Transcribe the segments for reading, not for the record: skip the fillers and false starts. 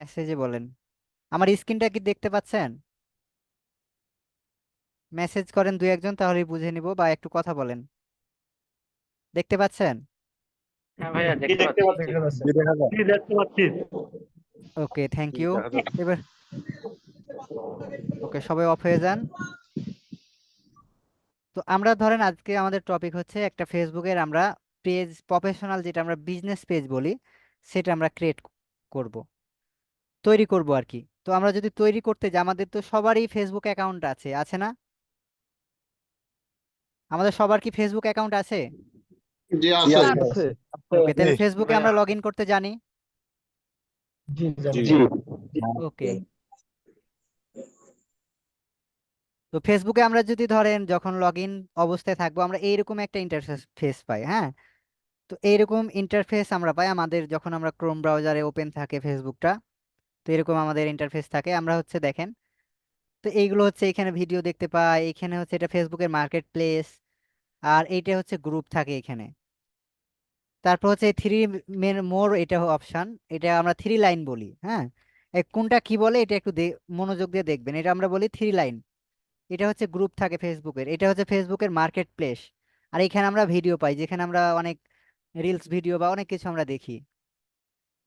মেসেজে বলেন। আমার স্ক্রিনটা কি দেখতে পাচ্ছেন? মেসেজ করেন দুই একজন, তাহলেই বুঝে নিব, বা একটু কথা বলেন। দেখতে পাচ্ছেন? হ্যাঁ ভাইয়া কি দেখতে দেখতে পাচ্ছি। পাচ্ছি? জি দেখা যায়। কি দেখতে পাচ্ছি? ওকে, থ্যাংক জি ইউ। দেখা যাচ্ছে। এবার ওকে, সবাই অফ হয়ে যান। তো আমরা ধরেন আজকে আমাদের টপিক হচ্ছে একটা ফেসবুকের আমরা পেজ, প্রফেশনাল যেটা আমরা বিজনেস পেজ বলি, সেটা আমরা ক্রিয়েট করব, তৈরি করব আর কি। তো আমরা যদি তৈরি করতে যাই, আমাদের তো সবারই ফেসবুক অ্যাকাউন্ট আছে, আছে না? আমাদের সবার কি ফেসবুক অ্যাকাউন্ট আছে? জি জি আছে। আছে। আছে। ওকে, জি তাহলে ফেসবুকে ভাইয়া আমরা লগ ইন করতে জানি। জি জানি। জি জি ওকে, তো ফেসবুকে আমরা যদি ধরেন যখন লগ ইন অবস্থায় থাকবো, আমরা এইরকম একটা ইন্টারফেস পাই, হ্যাঁ। তো এইরকম ইন্টারফেস আমরা পাই আমাদের যখন আমরা ক্রোম ব্রাউজারে ওপেন থাকে ফেসবুকটা। তো এরকম আমাদের ইন্টারফেস থাকে, আমরা হচ্ছে দেখেন। তো এইগুলো হচ্ছে এখানে ভিডিও দেখতে পাই, এখানে হচ্ছে এটা ফেসবুকের মার্কেট প্লেস, আর এইটা হচ্ছে গ্রুপ থাকে এখানে। তারপর হচ্ছে থ্রি মোর, এটা অপশন, এটা আমরা থ্রি লাইন বলি, হ্যাঁ। কোনটা কি বলে এটা একটু মনোযোগ দিয়ে দেখবেন, এটা আমরা বলি থ্রি লাইন। এটা হচ্ছে গ্রুপ থাকে ফেসবুকের, এটা হচ্ছে ফেসবুকের মার্কেট প্লেস। আর এখানে আমরা ভিডিও পাই, যেখানে আমরা অনেক রিলস ভিডিও বা অনেক কিছু আমরা দেখি।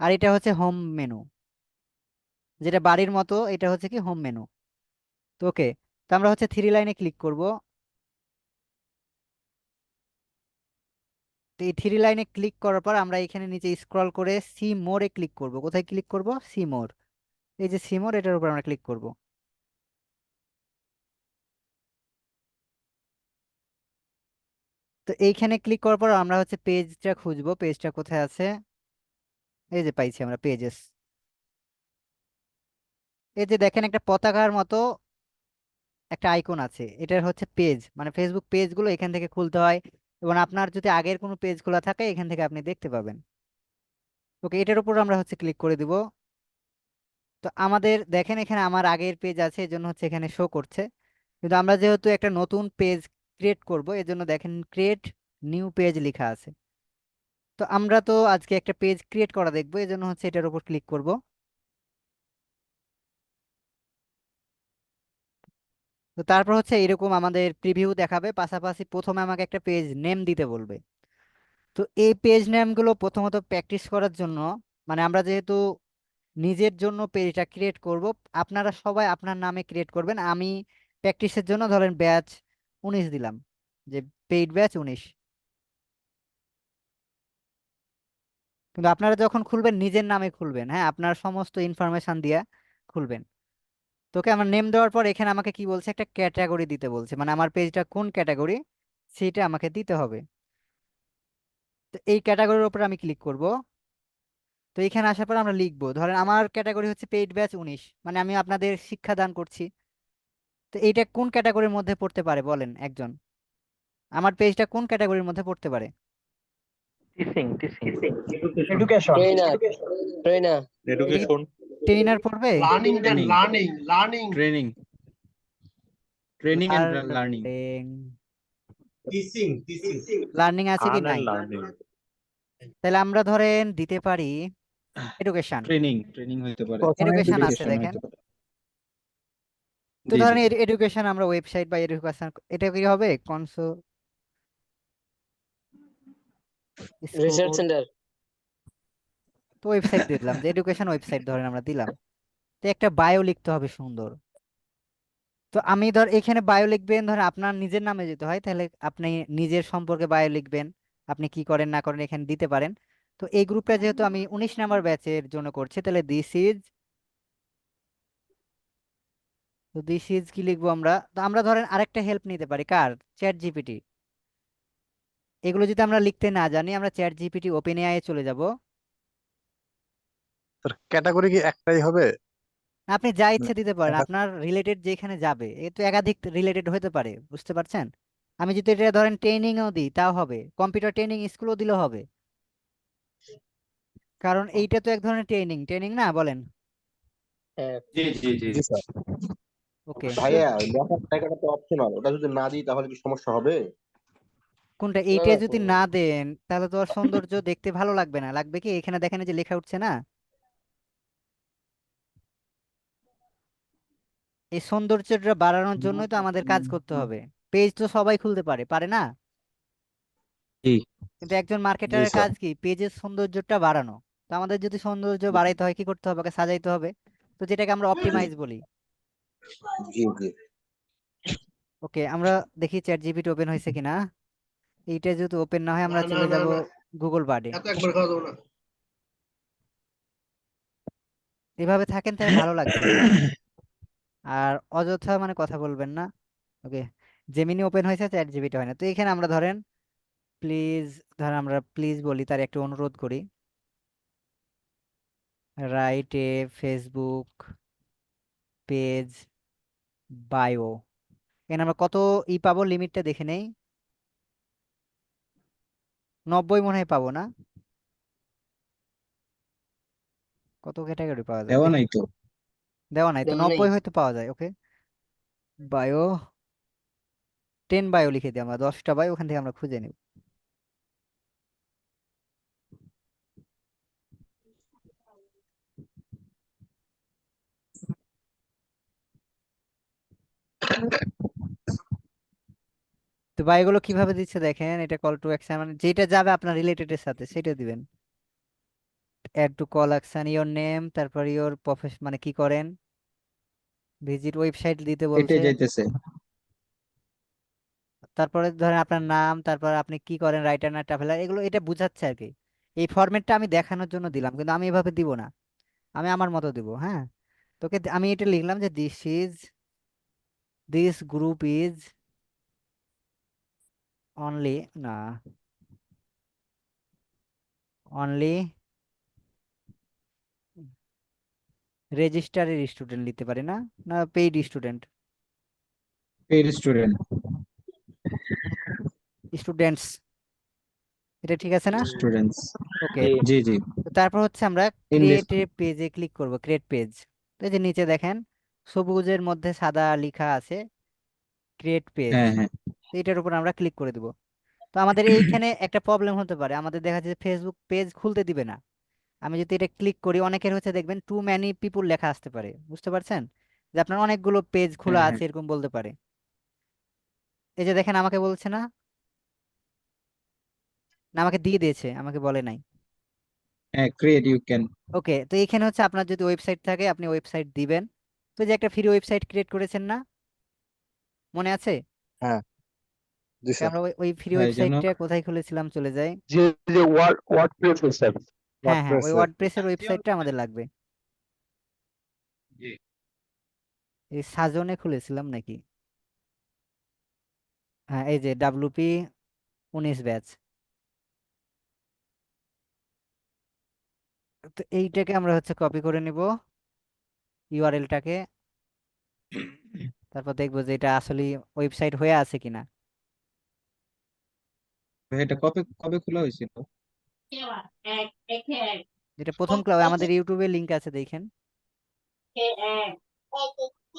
আর এটা হচ্ছে হোম মেনু, যেটা বাড়ির মতো, এটা হচ্ছে কি হোম মেনু। তো ওকে, তো আমরা হচ্ছে থ্রি লাইনে ক্লিক করব। তো এই থ্রি লাইনে ক্লিক করার পর আমরা এখানে নিচে স্ক্রল করে সি মোরে ক্লিক করব। কোথায় ক্লিক করব? See more. এই যে সি মোর, এটার উপর আমরা ক্লিক করব। তো এইখানে ক্লিক করার পর আমরা হচ্ছে পেজটা খুঁজবো, পেজটা কোথায় আছে। এই যে পাইছি আমরা পেজেস। এই যে দেখেন একটা পতাকার মতো একটা আইকন আছে, এটার হচ্ছে পেজ, মানে ফেসবুক পেজগুলো এখান থেকে খুলতে হয়। এবং আপনার যদি আগের কোনো পেজ খোলা থাকে, এখান থেকে আপনি দেখতে পাবেন। ওকে, এটার উপর আমরা হচ্ছে ক্লিক করে দিব। তো আমাদের দেখেন এখানে আমার আগের পেজ আছে, এই জন্য হচ্ছে এখানে শো করছে। কিন্তু আমরা যেহেতু একটা নতুন পেজ ক্রিয়েট করব, এর জন্য দেখেন ক্রিয়েট নিউ পেজ লেখা আছে। তো আমরা তো আজকে একটা পেজ ক্রিয়েট করা দেখবো, এই জন্য হচ্ছে এটার উপর ক্লিক করব। তো তারপর হচ্ছে এরকম আমাদের প্রিভিউ দেখাবে, পাশাপাশি প্রথমে আমাকে একটা পেজ নেম দিতে বলবে। তো এই পেজ নেমগুলো প্রথমত প্র্যাকটিস করার জন্য, মানে আমরা যেহেতু নিজের জন্য পেজটা ক্রিয়েট করব, আপনারা সবাই আপনার নামে ক্রিয়েট করবেন। আমি প্র্যাকটিসের জন্য ধরেন ব্যাচ 19 দিলাম, যে পেইড ব্যাচ 19। কিন্তু আপনারা যখন খুলবেন নিজের নামে খুলবেন, হ্যাঁ, আপনার সমস্ত ইনফরমেশন দিয়ে খুলবেন। তোকে আমার নেম দেওয়ার পর এখানে আমাকে কি বলছে, একটা ক্যাটাগরি দিতে বলছে, মানে আমার পেজটা কোন ক্যাটাগরি সেটা আমাকে দিতে হবে। তো এই ক্যাটাগরির উপর আমি ক্লিক করব। তো এখানে আসার পর আমরা লিখবো, ধরেন আমার ক্যাটাগরি হচ্ছে পেইড ব্যাচ 19, মানে আমি আপনাদের শিক্ষাদান করছি। তো এইটা কোন ক্যাটাগরির মধ্যে পড়তে পারে বলেন একজন? আমার পেজটা কোন ক্যাটাগরির মধ্যে পড়তে পারে? Teaching teaching. Education. Trainer trainer এটা কি এডুকেশন। ট্রেনার পড়বে? Learning then, training learning learning training training and learning. Learning. Teaching teaching learning আছে কি? আর্ন এন্ড নাই। লার্নিং। তাহলে আমরা ধরেন দিতে পারি এডুকেশন। ট্রেনিং ট্রেনিং হইতে পারে, প্রথমে এডুকেশন আছে এডুকেশন দেখেন। হইতে পারে। তো জি জি। ধরেন এডুকেশন আমরা ওয়েবসাইট বা এডুকেশন, এটা কি হবে কনসো রিসার্চ স্কুল। সেন্টার তো ওয়েবসাইট দিলাম, যে এডুকেশন ওয়েবসাইট ধরেন আমরা দিলাম। তো একটা বায়ো লিখতে হবে সুন্দর। তো আমি ধর এখানে বায়ো লিখবেন, ধর আপনার নিজের নামে যেতে হয়, তাহলে আপনি নিজের সম্পর্কে বায়ো লিখবেন, আপনি কি করেন না করেন এখানে দিতে পারেন। তো এই গ্রুপটা যেহেতু আমি 19 নাম্বার ব্যাচের জন্য করছি, তাহলে দিস ইজ কি লিখবো আমরা? তো আমরা ধরেন আরেকটা হেল্প নিতে পারি, কার? Chat GPT. এগুলো যদি আমরা লিখতে না জানি, আমরা চ্যাট জিপিটি ওপেন এআই চলে যাব। তোর ক্যাটাগরি কি একটাই হবে? আপনি যা মানে ইচ্ছে দিতে পারেন, একা- আপনার রিলেটেড যেখানে যাবে, এ তো একাধিক রিলেটেড হতে পারে, বুঝতে পারছেন? আমি যদি এটা ধরেন ট্রেনিংও দিই তাও হবে, কম্পিউটার ট্রেনিং স্কুলও দিলেও হবে, কারণ এইটা তো এক ধরনের ট্রেনিং, ট্রেনিং না বলেন? হ্যাঁ জি জি জি। জি স্যার। ওকে, তো ভাইয়া লেখার জায়গাটা তো অপশনাল, ওটা যদি না দিই তাহলে কি সমস্যা হবে? কোনটা? না এইটা না যদি না দেন তাহলে তো আর সৌন্দর্য দেখতে ভালো লাগবে না। লাগবে কি, এখানে দেখেন এই যে লেখা উঠছে না, এই সৌন্দর্যটা বাড়ানোর জন্যই তো আমাদের কাজ করতে হবে। পেজ তো সবাই খুলতে পারে, পারে না? জি কিন্তু একজন জি মার্কেটারের স্যার কাজ কি? পেজের সৌন্দর্যটা বাড়ানো। তো আমাদের যদি সৌন্দর্য বাড়াইতে হয় কি করতে হবে? ওকে সাজাইতে হবে। তো যেটাকে আমরা অপটিমাইজ বলি। জি জি ওকে, আমরা দেখি চ্যাট জিপিটি ওপেন হয়েছে কিনা। এইটা যদি ওপেন না হয় না আমরা না চলে না যাব না গুগল বার্ডে। এত একবার খাওয়া যাবো না। এভাবে থাকেন তাহলে ভালো লাগবে। আর অযথা মানে কথা বলবেন না। ওকে, জেমিনি ওপেন হয়েছে, চ্যাট জিপিটি হয় না। তো এখানে আমরা ধরেন প্লিজ, ধরেন আমরা প্লিজ বলি, তার একটু অনুরোধ করি, write a Facebook page bio. এখানে আমরা কত পাবো, লিমিটটা দেখে নেই। 90 মনে হয় পাবো না? কত ক্যাটাগরি পাওয়া যায় দেওয়া দেখি। নাই তো। দেওয়া নাই তো, দেওয়া নাই। 90 হয়তো পাওয়া যায়। ওকে, বায়ো 10 বায়ো লিখে দিই আমরা, 10টা বায়ো ওখান থেকে আমরা খুঁজে নিব। তো বায়োগুলো কিভাবে দিচ্ছে দেখেন, এটা কল টু অ্যাকশন, মানে যেটা যাবে আপনার রিলেটেড এর সাথে সেটা দিবেন। Add to call action, your name, তারপর ইওর প্রফেশন মানে কি করেন, ভিজিট ওয়েবসাইট দিতে এটাই বলছে। যাইতেছে। তারপরে ধরেন আপনার নাম, তারপর আপনি কি করেন, রাইটার না ট্রাভেলার, এগুলো এটা বুঝাচ্ছে আর কি। এই ফরম্যাটটা আমি দেখানোর জন্য দিলাম, কিন্তু আমি এভাবে দিব না, আমি আমার মতো দিব। হ্যাঁ, তোকে আমি এটা লিখলাম যে দিস গ্রুপ ইজ অনলি, না, অনলি রেজিস্টারের স্টুডেন্ট লিখতে পারি না, না paid student, paid student. Students, এটা ঠিক আছে না? স্টুডেন্টস। ওকে, জি জি। তো তারপর হচ্ছে আমরা ইংলিশ। ক্রিয়েট পেজে ক্লিক করব, ক্রিয়েট পেজ। তো এই যে নিচে দেখেন সবুজের মধ্যে সাদা লেখা আছে ক্রিয়েট পেজ, হ্যাঁ হ্যাঁ। তো এটার উপর আমরা ক্লিক করে দিব। তো আমাদের এইখানে একটা প্রবলেম হতে পারে, আমাদের দেখা যাচ্ছে ফেসবুক পেজ খুলতে দিবে না। আমি যদি এটা ক্লিক করি, অনেকের হচ্ছে দেখবেন টু ম্যানি পিপুল লেখা আসতে পারে, বুঝতে পারছেন? যে আপনার অনেকগুলো পেজ খোলা হ্যাঁ আছে হ্যাঁ এরকম বলতে পারে। এই যে দেখেন আমাকে বলছে না, না আমাকে দিয়ে দিয়েছে, আমাকে বলে নাই। হ্যাঁ, ক্রিয়েট ইউ ক্যান। ওকে, তো এখানে হচ্ছে আপনার যদি ওয়েবসাইট থাকে আপনি ওয়েবসাইট দিবেন। তো এই যে একটা ফ্রি ওয়েবসাইট ক্রিয়েট করেছেন না, মনে আছে? হ্যাঁ জি তো স্যার। আমরা ওই ফ্রি হ্যাঁ এই জন্য। ওয়েবসাইটটা কোথায় খুলেছিলাম, চলে যাই। যে যে ওয়ার্ডপ্রেস স্যার, হ্যাঁ হ্যাঁ, ওই ওয়ার্ডপ্রেস। ওয়ার্ডপ্রেসের ওয়েবসাইটটা আমাদের লাগবে। জি। এই সাজনে খুলেছিলাম নাকি? হ্যাঁ, এই যে ডাব্লুপি 19 ব্যাচ। তো এইটাকে আমরা হচ্ছে কপি করে নিব, ইউআরএলটাকে। তারপর দেখবো যে এটা আসলে ওয়েবসাইট হয়ে আছে কিনা। এটা কবে কবে খোলা হয়েছিল? যেটা প্রথম ক্লাস, আমাদের ইউটিউবে লিংক আছে দেখেন।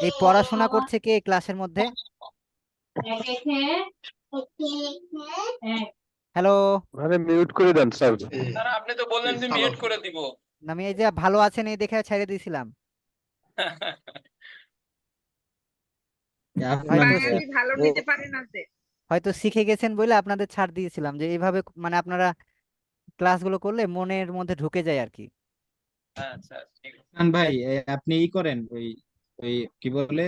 এই পড়াশোনা করছে কে ক্লাসের মধ্যে? হ্যালো। মানে মিউট করে দেন স্যার। স্যার আপনি তো বললেন যে মিউট করে দিব। আমি এই যে ভালো আছেন এই দেখে ছেড়ে দিয়েছিলাম। আপনার হয়তো ভালো নিতে পারে না যে। হয়তো শিখে গেছেন বলে আপনাদের ছাড় দিয়েছিলাম, যে এইভাবে মানে আপনারা ক্লাসগুলো করলে মনের মধ্যে ঢুকে যায় আর কি। আচ্ছা ঠিক আছে। হাসান ভাই, আপনি ই করেন ওই ওই কি বলে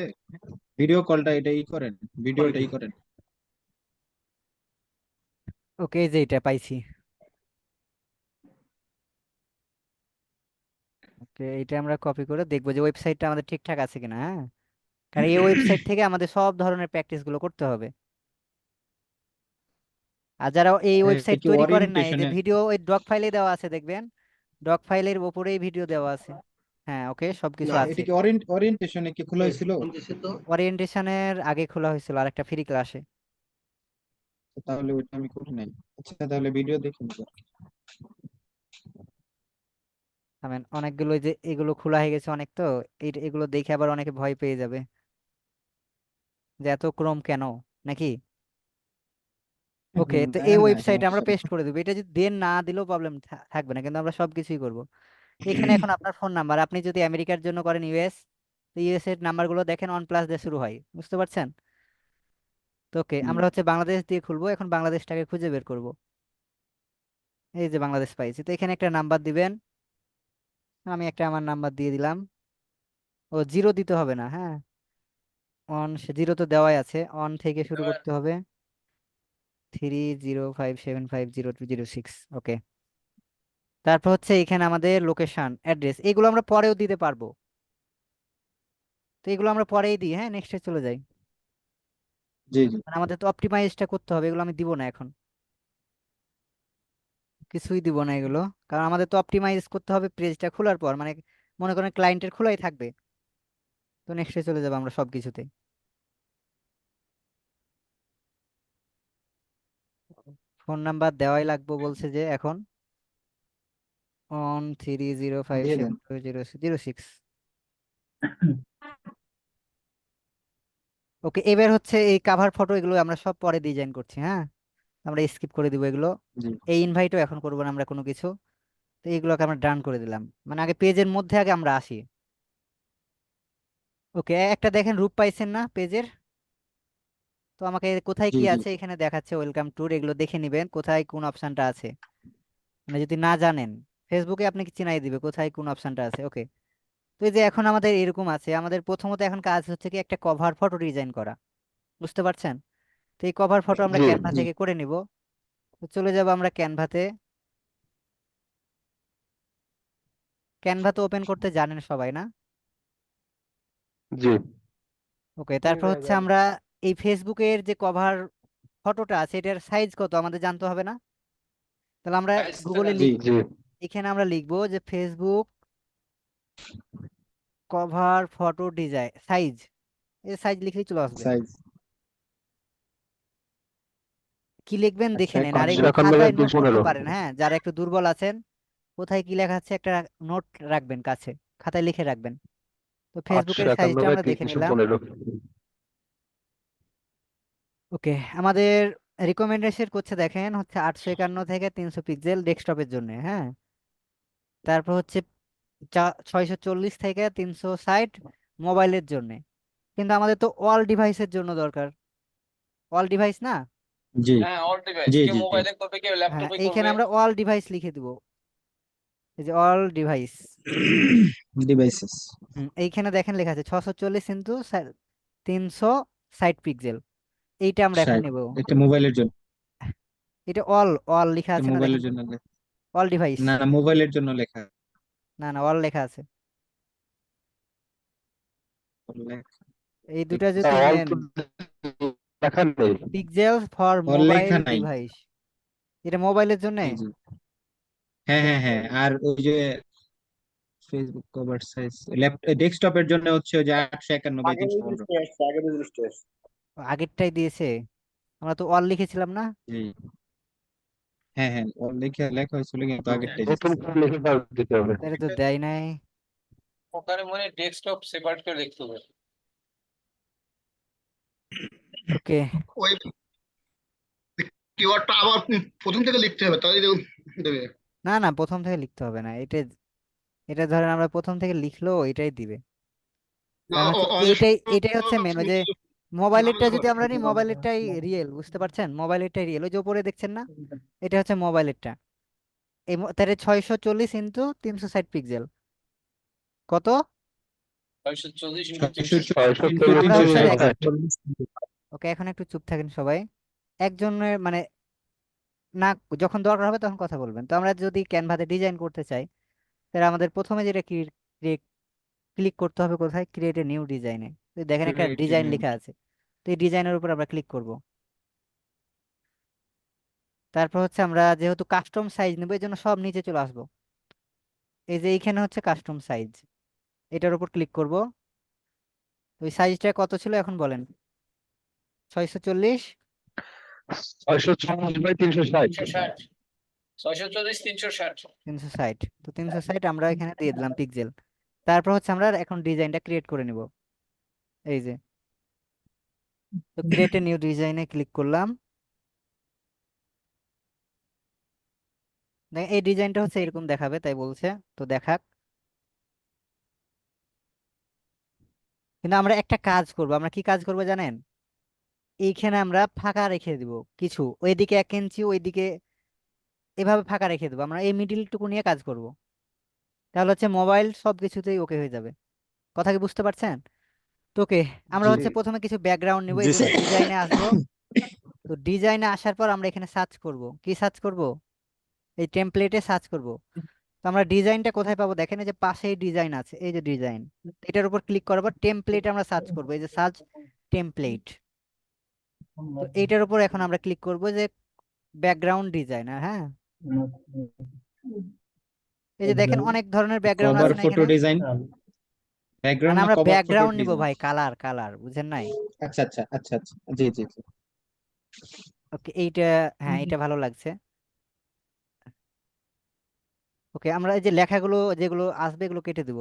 ভিডিও কলটা, এটা ই করেন, ভিডিওটা ই করেন। ওকে, এই যে এটা পাইছি। ওকে, এটা আমরা কপি করে দেখবো যে ওয়েবসাইটটা আমাদের ঠিকঠাক আছে কিনা। হ্যাঁ, কারণ এই ওয়েবসাইট থেকে আমাদের সব ধরনের প্র্যাকটিস গুলো করতে হবে। আর যারা এই এটা ওয়েবসাইট কি তৈরি করেন না, এই যে ওরিয়েন্টেশনে? ভিডিও ওই ডক ফাইলে দেওয়া আছে দেখবেন, ডক ফাইলের উপরেই ভিডিও দেওয়া আছে। হ্যাঁ, ওকে, সবকিছু না, আছে। এটা কি ওরিয়েন্টেশনে কি খোলা হয়েছিল? ফোন দিছে তো। ওরিয়েন্টেশনের আগে খোলা হয়েছিল আর একটা ফ্রি ক্লাসে। তাহলে ওইটা আমি করি নাই। আচ্ছা তাহলে ভিডিও দেখে নিবো। অনেকগুলো এই যে এগুলো খোলা হয়ে গেছে অনেক, তো এগুলো দেখে আবার অনেকে ভয় পেয়ে যাবে যে এত ক্রোম কেন, নাকি? ওকে, তো এই না ওয়েবসাইটে আমরা সমস্যা নেই। পেস্ট করে দেবো। এটা যদি দেন না দিলেও প্রবলেম থাকবে না, কিন্তু আমরা সবকিছুই করব। এখানে এখন আপনার ফোন নাম্বার, আপনি যদি আমেরিকার জন্য করেন ইউএস, তো ইউএস এর নাম্বারগুলো দেখেন অন প্লাস দিয়ে শুরু হয়, বুঝতে পারছেন? তো ওকে, আমরা হচ্ছে বাংলাদেশ দিয়ে খুলবো, এখন বাংলাদেশটাকে খুঁজে বের করব। এই যে বাংলাদেশ পাইছি, তো এখানে একটা নাম্বার দিবেন। আমি একটা আমার নাম্বার দিয়ে দিলাম। ও জিরো দিতে হবে না, হ্যাঁ, অন জিরো তো দেওয়াই আছে, অন থেকে শুরু এবার করতে হবে। 30575026, ওকে। তারপর হচ্ছে এখানে আমাদের লোকেশন অ্যাড্রেস এগুলো আমরা পরেও দিতে পারবো, তো এগুলো আমরা পরেই দিই, হ্যাঁ, নেক্সটে চলে যাই। জি জি মানে আমাদের তো অপটিমাইজটা করতে হবে, এগুলো আমি দিব না এখন, কিছুই দিব না এগুলো, কারণ আমাদের তো অপটিমাইজ করতে হবে পেজটা খোলার পর, মানে মনে করেন ক্লায়েন্টের খোলাই থাকবে। তো নেক্সটে চলে যাবো আমরা সব কিছুতে। ফোন নাম্বার দেওয়াই লাগবে বলছে যে এখন, অন থ্রি জিরো ফাইভ দিয়ে দেন। Seven two zero zero six okay, এবার হচ্ছে এই কাভার ফটো এগুলো আমরা সব পরে ডিজাইন করছি, হ্যাঁ, আমরা স্কিপ করে দিব এগুলো। জি এই ইনভাইটও এখন করবো না আমরা কোনো কিছু। তো এইগুলোকে আমরা ডান করে দিলাম, মানে আগে পেজের মধ্যে আগে আমরা আসি। ওকে, একটা দেখেন রূপ পাইছেন না পেজের? তো আমাকে কোথায় জি কি জি আছে এখানে দেখাচ্ছে, ওয়েলকাম ট্যুর, এগুলো দেখে নিবেন কোথায় কোন অপশনটা আছে। মানে যদি না জানেন, ফেসবুকে আপনি কি চিনাই দিবে কোথায় কোন অপশনটা আছে, ওকে। তো এই যে এখন আমাদের এরকম আছে, আমাদের প্রথমত এখন কাজ হচ্ছে কি একটা কভার ফটো ডিজাইন করা, বুঝতে পারছেন? তো এই কভার ফটো আমরা জি ক্যানভা জি থেকে করে নিব। তো চলে যাব আমরা ক্যানভাতে। ক্যানভা তো ওপেন করতে জানেন সবাই না? জি ওকে, জি তারপর ভাইয়া হচ্ছে জানি। আমরা এই ফেসবুকের যে কভার ফটোটা আছে এটার সাইজ কত আমাদের জানতে হবে না? তাহলে আমরা সাইজটা গুগলে জি লিখব, জি এখানে আমরা লিখবো যে Facebook cover photo design size, এই সাইজ লিখলেই চলে আসবে। সাইজ কি লিখবেন দেখে নেন, আর 151। এগুলো 191 খাতায় নোট করতে 215। পারেন, হ্যাঁ, যারা একটু দুর্বল আছেন। কোথায় কি লেখা আছে একটা নোট রাখবেন কাছে, খাতায় লিখে রাখবেন। তো আটশো ফেসবুকের সাইজটা একানব্বই আমরা দেখে তিনশো নিলাম। পনেরো ওকে, আমাদের রিকমেন্ডেশন করছে দেখেন হচ্ছে 851 থেকে 300 পিক্সেল ডেস্কটপের জন্য, হ্যাঁ। তারপর হচ্ছে 640 থেকে 360 মোবাইলের জন্য। কিন্তু আমাদের তো অল ডিভাইসের জন্য দরকার, অল ডিভাইস না? জি হ্যাঁ অল ডিভাইস, জি কেউ জি জি মোবাইলে করবে কেউ হ্যাঁ, ল্যাপটপে এইখানে করবে। আমরা অল ডিভাইস লিখে দিব, এই যে অল ডিভাইস। ডিভাইসেস। এইখানে দেখেন লেখা আছে 640 ইন্টু 360 পিক্সেল, এইটা আমরা এখন 60। নেব। এটা মোবাইলের জন্য। এটা অল অল লেখা এটা আছে না, মোবাইলের দেখেন জন্য অল ডিভাইস। না না, মোবাইলের জন্য লেখা। না না, অল লেখা আছে। এই দুটা যদি অল নেন, তো দেখা নেই। পিক্সেল ফর ওর মোবাইল লেখা নাই। ডিভাইস, এটা মোবাইলের জন্য। জি জি হ্যাঁ হ্যাঁ হ্যাঁ, আর ওই যে ফেসবুক কভার সাইজ ডেস্কটপের জন্য হচ্ছে ওই যে 851 বাই আগের 315। লিস্টে আসছে, আগের লিস্টে আসছে। আগেরটাই দিয়েছে, আমরা তো অল লিখেছিলাম না? জি হ্যাঁ হ্যাঁ, ওর লেখা লেখা হয়েছিল কিন্তু আগেরটাই নতুন দিতেছে। করে লিখে দিতে হবে। তাহলে তো দেয় নাই। ওখানে মনে ডেস্কটপ সেপারেট করে লিখতে হবে। ওকে, ওই কিওয়ার্ডটা আবার প্রথম থেকে লিখতে হবে, তাহলে দেবে। না না, প্রথম থেকে লিখতে হবে না, এটা এটা ধরেন আমরা প্রথম থেকে লিখলেও এটাই দিবে। না, কারণ হচ্ছে অনেক এইটাই এটাই হচ্ছে মেন, ওই যে সময় মোবাইলেরটা ঝামেলা যদি করে। আমরা নিই, মোবাইলেরটাই রিয়েল, বুঝতে পারছেন? মোবাইলেরটাই রিয়েল, ওই যে উপরে দেখছেন না, এটা হচ্ছে মোবাইলেরটা। তাহলে 640 ইন্টু 360 পিক্সেল কত? 640 × 360। 640 আমরা হচ্ছে দেখ, 360। ওকে, এখন একটু চুপ থাকেন সবাই। একজনের মানে না, যখন দরকার হবে তখন কথা বলবেন। তো আমরা যদি ক্যানভাতে ডিজাইন করতে চাই, তাহলে আমাদের প্রথমে যেটা ক্লিক করতে হবে, কোথায়, ক্রিয়েট এ নিউ ডিজাইনে। তো দেখেন একটা ডিজাইন লেখা আছে, তো এই ডিজাইনের উপর আমরা ক্লিক করব। তারপর হচ্ছে আমরা যেহেতু কাস্টম সাইজ নেবো, এই জন্য সব নিচে চলে আসবো। এই যে এইখানে হচ্ছে কাস্টম সাইজ, এটার উপর ক্লিক করব। ওই সাইজটা কত ছিল এখন বলেন? 640, 640 বাই 360। 360, 640 360। 360, তো 360 আমরা এখানে দিয়ে দিলাম পিক্সেল। তারপর হচ্ছে আমরা এখন ডিজাইনটা ক্রিয়েট করে নিব। এই যে, তো ক্রিয়েট এ নিউ ডিজাইনে ক্লিক করলাম। এই ডিজাইনটা হচ্ছে এরকম দেখাবে তাই বলছে, তো দেখাক। কিন্তু আমরা একটা কাজ করব, আমরা কি কাজ করব জানেন? এইখানে আমরা ফাঁকা রেখে দিব কিছু, ওইদিকে 1 ইঞ্চি, ওইদিকে এভাবে ফাঁকা রেখে দেবো, আমরা এই মিডিল টুকু নিয়ে কাজ করব। তাহলে হচ্ছে মোবাইল সব কিছুতেই ওকে হয়ে যাবে। কথা কি বুঝতে পারছেন? তো ওকে, আমরা জি হচ্ছে প্রথমে কিছু ব্যাকগ্রাউন্ড নিব, জি এগুলো স্যার। ডিজাইনে আসবো। তো ডিজাইনে আসার পর আমরা এখানে সার্চ করব, কি সার্চ করব? এই টেমপ্লেটে সার্চ করব। তো আমরা ডিজাইনটা কোথায় পাবো দেখেন, এই যে পাশেই ডিজাইন আছে, এই যে ডিজাইন, এটার উপর ক্লিক করার পর টেমপ্লেট আমরা সার্চ করব, এই যে সার্চ টেমপ্লেট। তো এইটার উপর এখন আমরা ক্লিক করব যে ব্যাকগ্রাউন্ড ডিজাইনার। হ্যাঁ, এই যে দেখেন অনেক ধরনের ব্যাকগ্রাউন্ড কভার আছে না ফটো এখানে। ডিজাইন, মানে ব্যাকগ্রাউন্ড না আমরা কভার ফটো ব্যাকগ্রাউন্ড নিব ডিজাইন? ভাই, কালার কালার, বুঝেন নাই? আচ্ছা আচ্ছা আচ্ছা আচ্ছা, জি জি জি। ওকে, এইটা, হ্যাঁ এটা ভালো লাগছে। ওকে, আমরা এই যে লেখাগুলো যেগুলো আসবে এগুলো কেটে দিব,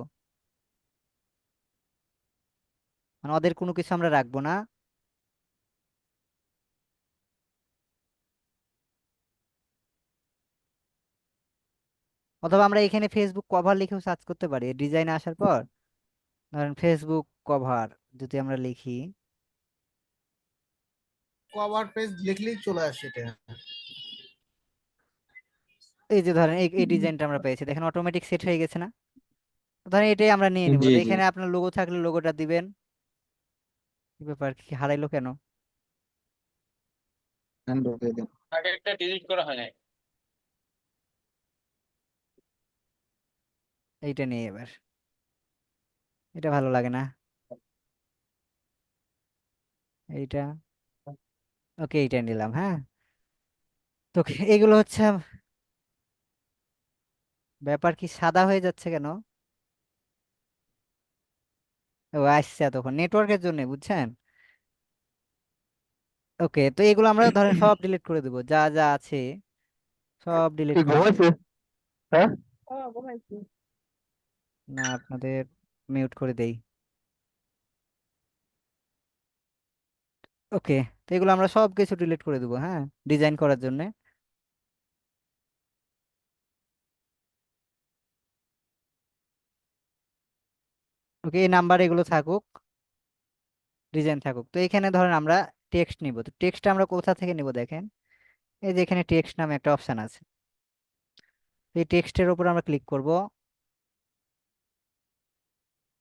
মানে ওদের কোনো কিছু আমরা রাখবো না। অথবা আমরা এখানে ফেসবুক কভার লিখেও সার্চ করতে পারি ডিজাইনে আসার পর। ধরেন ফেসবুক কভার যদি আমরা লিখি, কভার পেজ লিখলেই চলে আসে এটা। এই যে ধরেন এই ডিজাইনটা আমরা পেয়েছি, দেখেন অটোমেটিক সেট হয়ে গেছে না? ধরেন এটাই আমরা নিয়ে নিব। জি তো জি। এখানে আপনার লোগো থাকলে লোগোটা দিবেন। কি ব্যাপার, কি হারাইলো কেন? হ্যান্ড দিয়ে দেন। আগে একটা ডিলিট করা হয় নাই। এইটা নিয়ে এবার, এটা ভালো লাগে না, এইটা। ওকে, এইটা নিলাম। হ্যাঁ, তো এগুলো হচ্ছে ব্যাপার, কি সাদা হয়ে যাচ্ছে কেন? ও আসছে তখন নেটওয়ার্কের জন্য, বুঝছেন? ওকে, তো এগুলো আমরা ধরেন সব ডিলিট করে দেবো, যা যা আছে সব ডিলিট কি করে দেবো। ঘুমাইছে? হ্যাঁ, না, আপনাদের মিউট করে দেই। ওকে, তো এগুলো আমরা সব কিছু ডিলিট করে দেবো, হ্যাঁ, ডিজাইন করার জন্য। ওকে, এই নাম্বার এগুলো থাকুক, ডিজাইন থাকুক। তো এখানে ধরেন আমরা টেক্সট নিব, তো টেক্সট আমরা কোথা থেকে নিব দেখেন, এই যে এখানে টেক্সট নামে একটা অপশন আছে, এই টেক্সটের উপর আমরা ক্লিক করব।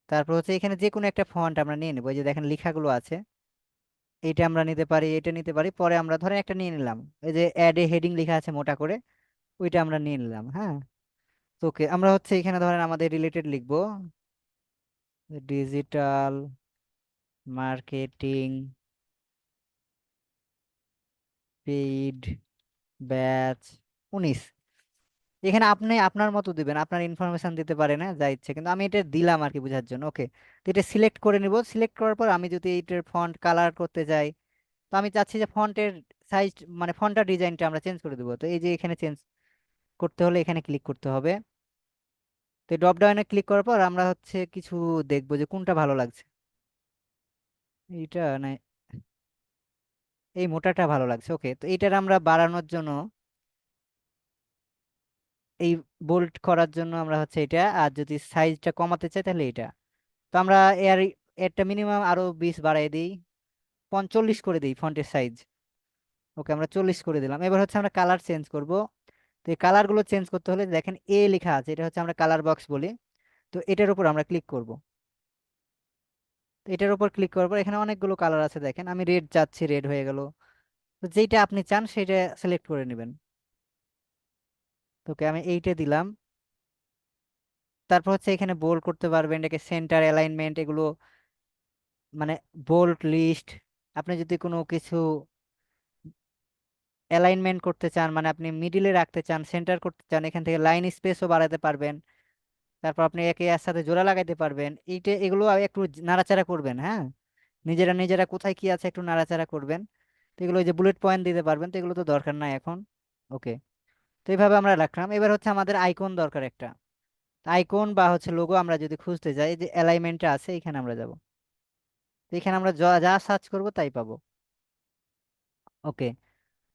তারপর হচ্ছে এখানে যে কোনো একটা ফন্ট আমরা নিয়ে নেবো, এই যে দেখেন লেখাগুলো আছে, এইটা আমরা নিতে পারি, এটা নিতে পারি। পরে আমরা ধরেন একটা নিয়ে নিলাম, এই যে অ্যাড এ হেডিং লেখা আছে মোটা করে, ওইটা আমরা নিয়ে নিলাম। হ্যাঁ, তো ওকে, আমরা হচ্ছে এখানে ধরেন আমাদের রিলেটেড লিখবো, ডিজিটাল মার্কেটিং পেইড ব্যাচ 19। এখানে আপনি আপনার মতো দিবেন, আপনার ইনফরমেশন দিতে পারে না যা ইচ্ছে, কিন্তু আমি এটা দিলাম আর কি বোঝার জন্য। ওকে, তো এটা সিলেক্ট করে নিব। সিলেক্ট করার পর আমি যদি এইটার ফন্ট কালার করতে যাই, তো আমি চাচ্ছি যে ফন্টের সাইজ, মানে ফন্টের ডিজাইনটা আমরা চেঞ্জ করে দেবো। তো এই যে এখানে চেঞ্জ করতে হলে এখানে ক্লিক করতে হবে। তো ড্রপ ডাউনে ক্লিক করার পর আমরা হচ্ছে কিছু দেখবো যে কোনটা ভালো লাগছে, এইটা না এই মোটাটা ভালো লাগছে। ওকে, তো এইটার আমরা বাড়ানোর জন্য, এই বোল্ড করার জন্য আমরা হচ্ছে এটা, আর যদি সাইজটা কমাতে চাই তাহলে এটা। তো আমরা এর একটা মিনিমাম আরো 20 বাড়াই দিই, 45 করে দিই ফন্টের সাইজ। ওকে, আমরা 40 করে দিলাম। এবার হচ্ছে আমরা কালার চেঞ্জ করব। তো এই কালার গুলো চেঞ্জ করতে হলে দেখেন এ লেখা আছে, এটা হচ্ছে আমরা কালার বক্স বলি। তো এটার উপর আমরা ক্লিক করব। তো এটার উপর ক্লিক করার পর এখানে অনেকগুলো কালার আছে, দেখেন আমি রেড চাচ্ছি, রেড হয়ে গেল। তো যেটা আপনি চান সেটা সিলেক্ট করে নেবেন। তোকে আমি এইটা দিলাম। তারপর হচ্ছে এখানে বোল্ড করতে পারবেন, এটাকে সেন্টার অ্যালাইনমেন্ট, এগুলো মানে বোল্ড লিস্ট। আপনি যদি কোনো কিছু অ্যালাইনমেন্ট করতে চান, মানে আপনি মিডিলে রাখতে চান, সেন্টার করতে চান, এখান থেকে লাইন স্পেসও বাড়াতে পারবেন। তারপর আপনি একে এর সাথে জোড়া লাগাইতে পারবেন। এইটা এগুলো একটু নাড়াচাড়া করবেন, হ্যাঁ, নিজেরা নিজেরা কোথায় কি আছে একটু নাড়াচাড়া করবেন। তো এগুলো ওই যে বুলেট পয়েন্ট দিতে পারবেন, তো এগুলো তো দরকার নাই এখন। ওকে, তো এইভাবে আমরা রাখলাম। এবার হচ্ছে আমাদের আইকন দরকার একটা, আইকন বা হচ্ছে লোগো আমরা যদি খুঁজতে যাই, এই যে অ্যালাইনমেন্টটা আছে এখানে আমরা যাব। তো এখানে আমরা যা যা সার্চ করব তাই পাবো। ওকে,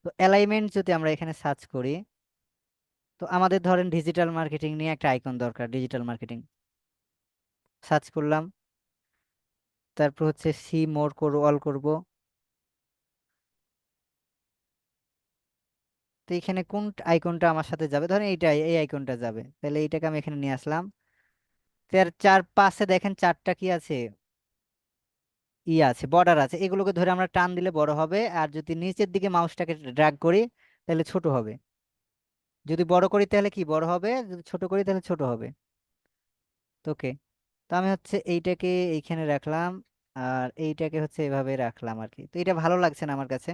তো অ্যালাইনমেন্ট যদি আমরা এখানে সার্চ করি, তো আমাদের ধরেন ডিজিটাল মার্কেটিং নিয়ে একটা আইকন দরকার, ডিজিটাল মার্কেটিং সার্চ করলাম। তো তারপর হচ্ছে সি মোর করবো, অল করব। তো এখানে কোন আইকনটা আমার সাথে যাবে, ধরেন এইটাই, এই আইকনটা যাবে, তাহলে এইটাকে আমি এখানে নিয়ে আসলাম। তার চার পাশে দেখেন চারটা কি আছে, আছে, বর্ডার আছে, এগুলোকে ধরে আমরা টান দিলে বড় হবে, আর যদি নিচের দিকে মাউসটাকে ড্র্যাগ করি তাহলে ছোট হবে। যদি বড় করি তাহলে কি বড় হবে, যদি ছোট করি তাহলে ছোট হবে। ওকে, তো আমি হচ্ছে এইটাকে এইখানে রাখলাম, আর এইটাকে হচ্ছে এভাবে রাখলাম আর কি। তো এটা ভালো লাগছে না আমার কাছে।